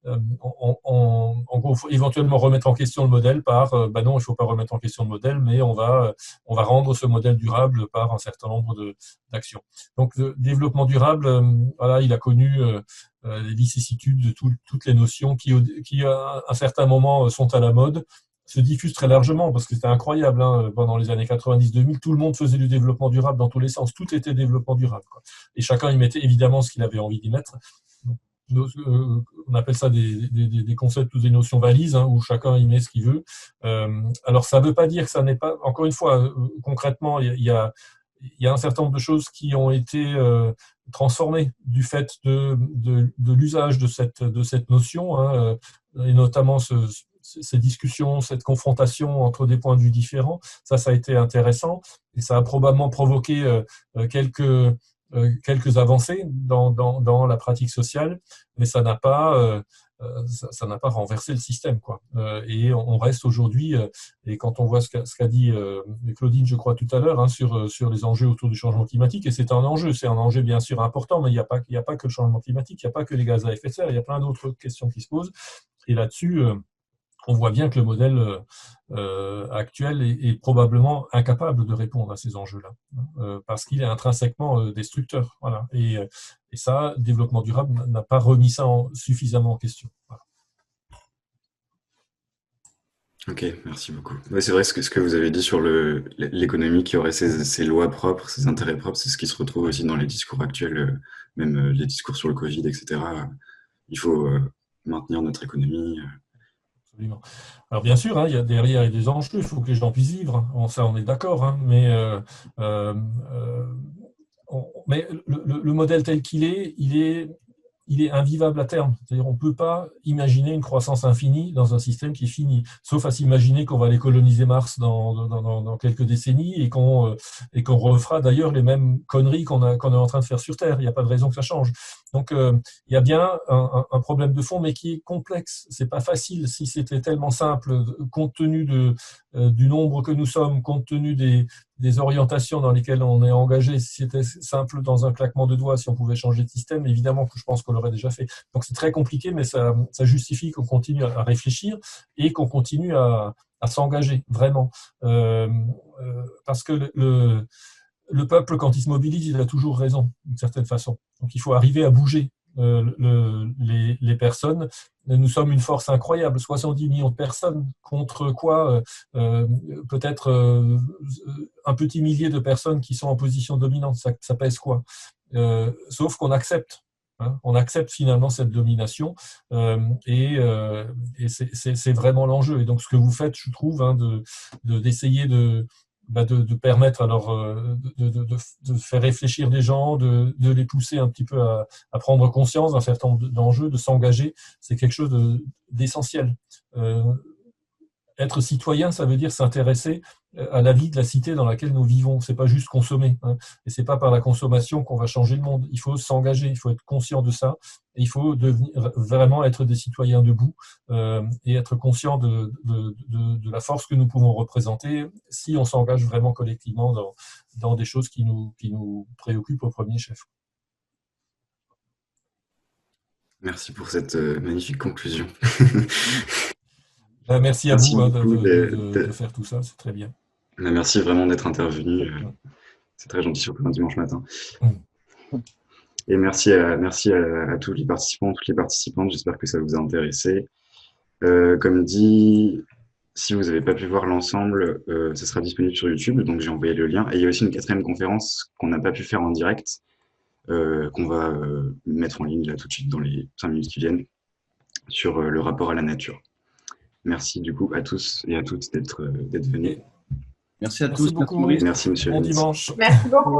en gros, faut éventuellement remettre en question le modèle par non, il ne faut pas remettre en question le modèle, mais on va rendre ce modèle durable par un certain nombre d'actions. Donc, le développement durable, voilà, il a connu les vicissitudes de toutes les notions qui, à un certain moment, sont à la mode, se diffusent très largement, parce que c'était incroyable, pendant les années 90-2000, tout le monde faisait du développement durable dans tous les sens, tout était développement durable, quoi. Et chacun y mettait évidemment ce qu'il avait envie d'y mettre. On appelle ça des concepts ou des notions valises, où chacun y met ce qu'il veut. Alors ça ne veut pas dire que ça n'est pas, encore une fois, concrètement, il y a un certain nombre de choses qui ont été transformées du fait de l'usage de cette notion, et notamment ces discussions, cette confrontation entre des points de vue différents. Ça a été intéressant, et ça a probablement provoqué quelques avancées dans la pratique sociale, mais ça n'a pas ça n'a pas renversé le système, quoi. Et on reste aujourd'hui, et quand on voit ce qu'a dit Claudine, je crois, tout à l'heure, hein, sur les enjeux autour du changement climatique, et c'est un enjeu bien sûr important, mais il n'y a pas que le changement climatique, il n'y a pas que les gaz à effet de serre, il y a plein d'autres questions qui se posent. Et là-dessus, on voit bien que le modèle actuel est probablement incapable de répondre à ces enjeux-là, parce qu'il est intrinsèquement destructeur. Voilà. Et ça, le développement durable n'a pas remis ça suffisamment en question. Voilà. Ok, merci beaucoup. Ouais, c'est vrai ce que vous avez dit sur l'économie qui aurait ses lois propres, ses intérêts propres, c'est ce qui se retrouve aussi dans les discours actuels, même les discours sur le Covid, etc. Il faut maintenir notre économie. Absolument. Alors bien sûr, hein, derrière il y a des enjeux, il faut que les gens puissent vivre. Ça, on est d'accord, hein, mais le modèle tel qu'il est, il est invivable à terme. C'est-à-dire, on ne peut pas imaginer une croissance infinie dans un système qui est fini, sauf à s'imaginer qu'on va aller coloniser Mars dans quelques décennies et qu'on refera d'ailleurs les mêmes conneries qu'on est en train de faire sur Terre. Il n'y a pas de raison que ça change. Donc, il y a bien un problème de fond, mais qui est complexe. C'est pas facile. Si c'était tellement simple, compte tenu du nombre que nous sommes, compte tenu des orientations dans lesquelles on est engagé, si c'était simple dans un claquement de doigts, si on pouvait changer de système, évidemment que je pense qu'on l'aurait déjà fait. Donc c'est très compliqué, mais ça justifie qu'on continue à réfléchir et qu'on continue à s'engager, vraiment. Parce que le peuple, quand il se mobilise, il a toujours raison, d'une certaine façon. Donc il faut arriver à bouger les personnes. Nous sommes une force incroyable, 70 millions de personnes, contre quoi peut-être un petit millier de personnes qui sont en position dominante. Ça pèse quoi? Sauf qu'on accepte. Hein, on accepte finalement cette domination et c'est vraiment l'enjeu. Et donc ce que vous faites, je trouve, hein, d'essayer de permettre alors de faire réfléchir les gens, de les pousser un petit peu à prendre conscience d'un certain nombre d'enjeux, de s'engager, c'est quelque chose d'essentiel. Être citoyen, ça veut dire s'intéresser à la vie de la cité dans laquelle nous vivons. C'est pas juste consommer, hein. Et c'est pas par la consommation qu'on va changer le monde. Il faut s'engager, il faut être conscient de ça. Et il faut vraiment être des citoyens debout et être conscient de la force que nous pouvons représenter si on s'engage vraiment collectivement dans des choses qui nous préoccupent au premier chef. Merci pour cette magnifique conclusion. Merci à vous de faire tout ça, c'est très bien. Merci vraiment d'être intervenu. C'est très gentil, surtout un dimanche matin. Et merci à tous les participants, toutes les participantes. J'espère que ça vous a intéressé. Comme dit, si vous n'avez pas pu voir l'ensemble, ça sera disponible sur YouTube. Donc j'ai envoyé le lien. Et il y a aussi une 4e conférence qu'on n'a pas pu faire en direct, qu'on va mettre en ligne là tout de suite dans les 5 minutes qui viennent, sur le rapport à la nature. Merci du coup à tous et à toutes d'être venus. Merci à tous. Merci beaucoup. Merci monsieur. Bon dimanche. Merci beaucoup.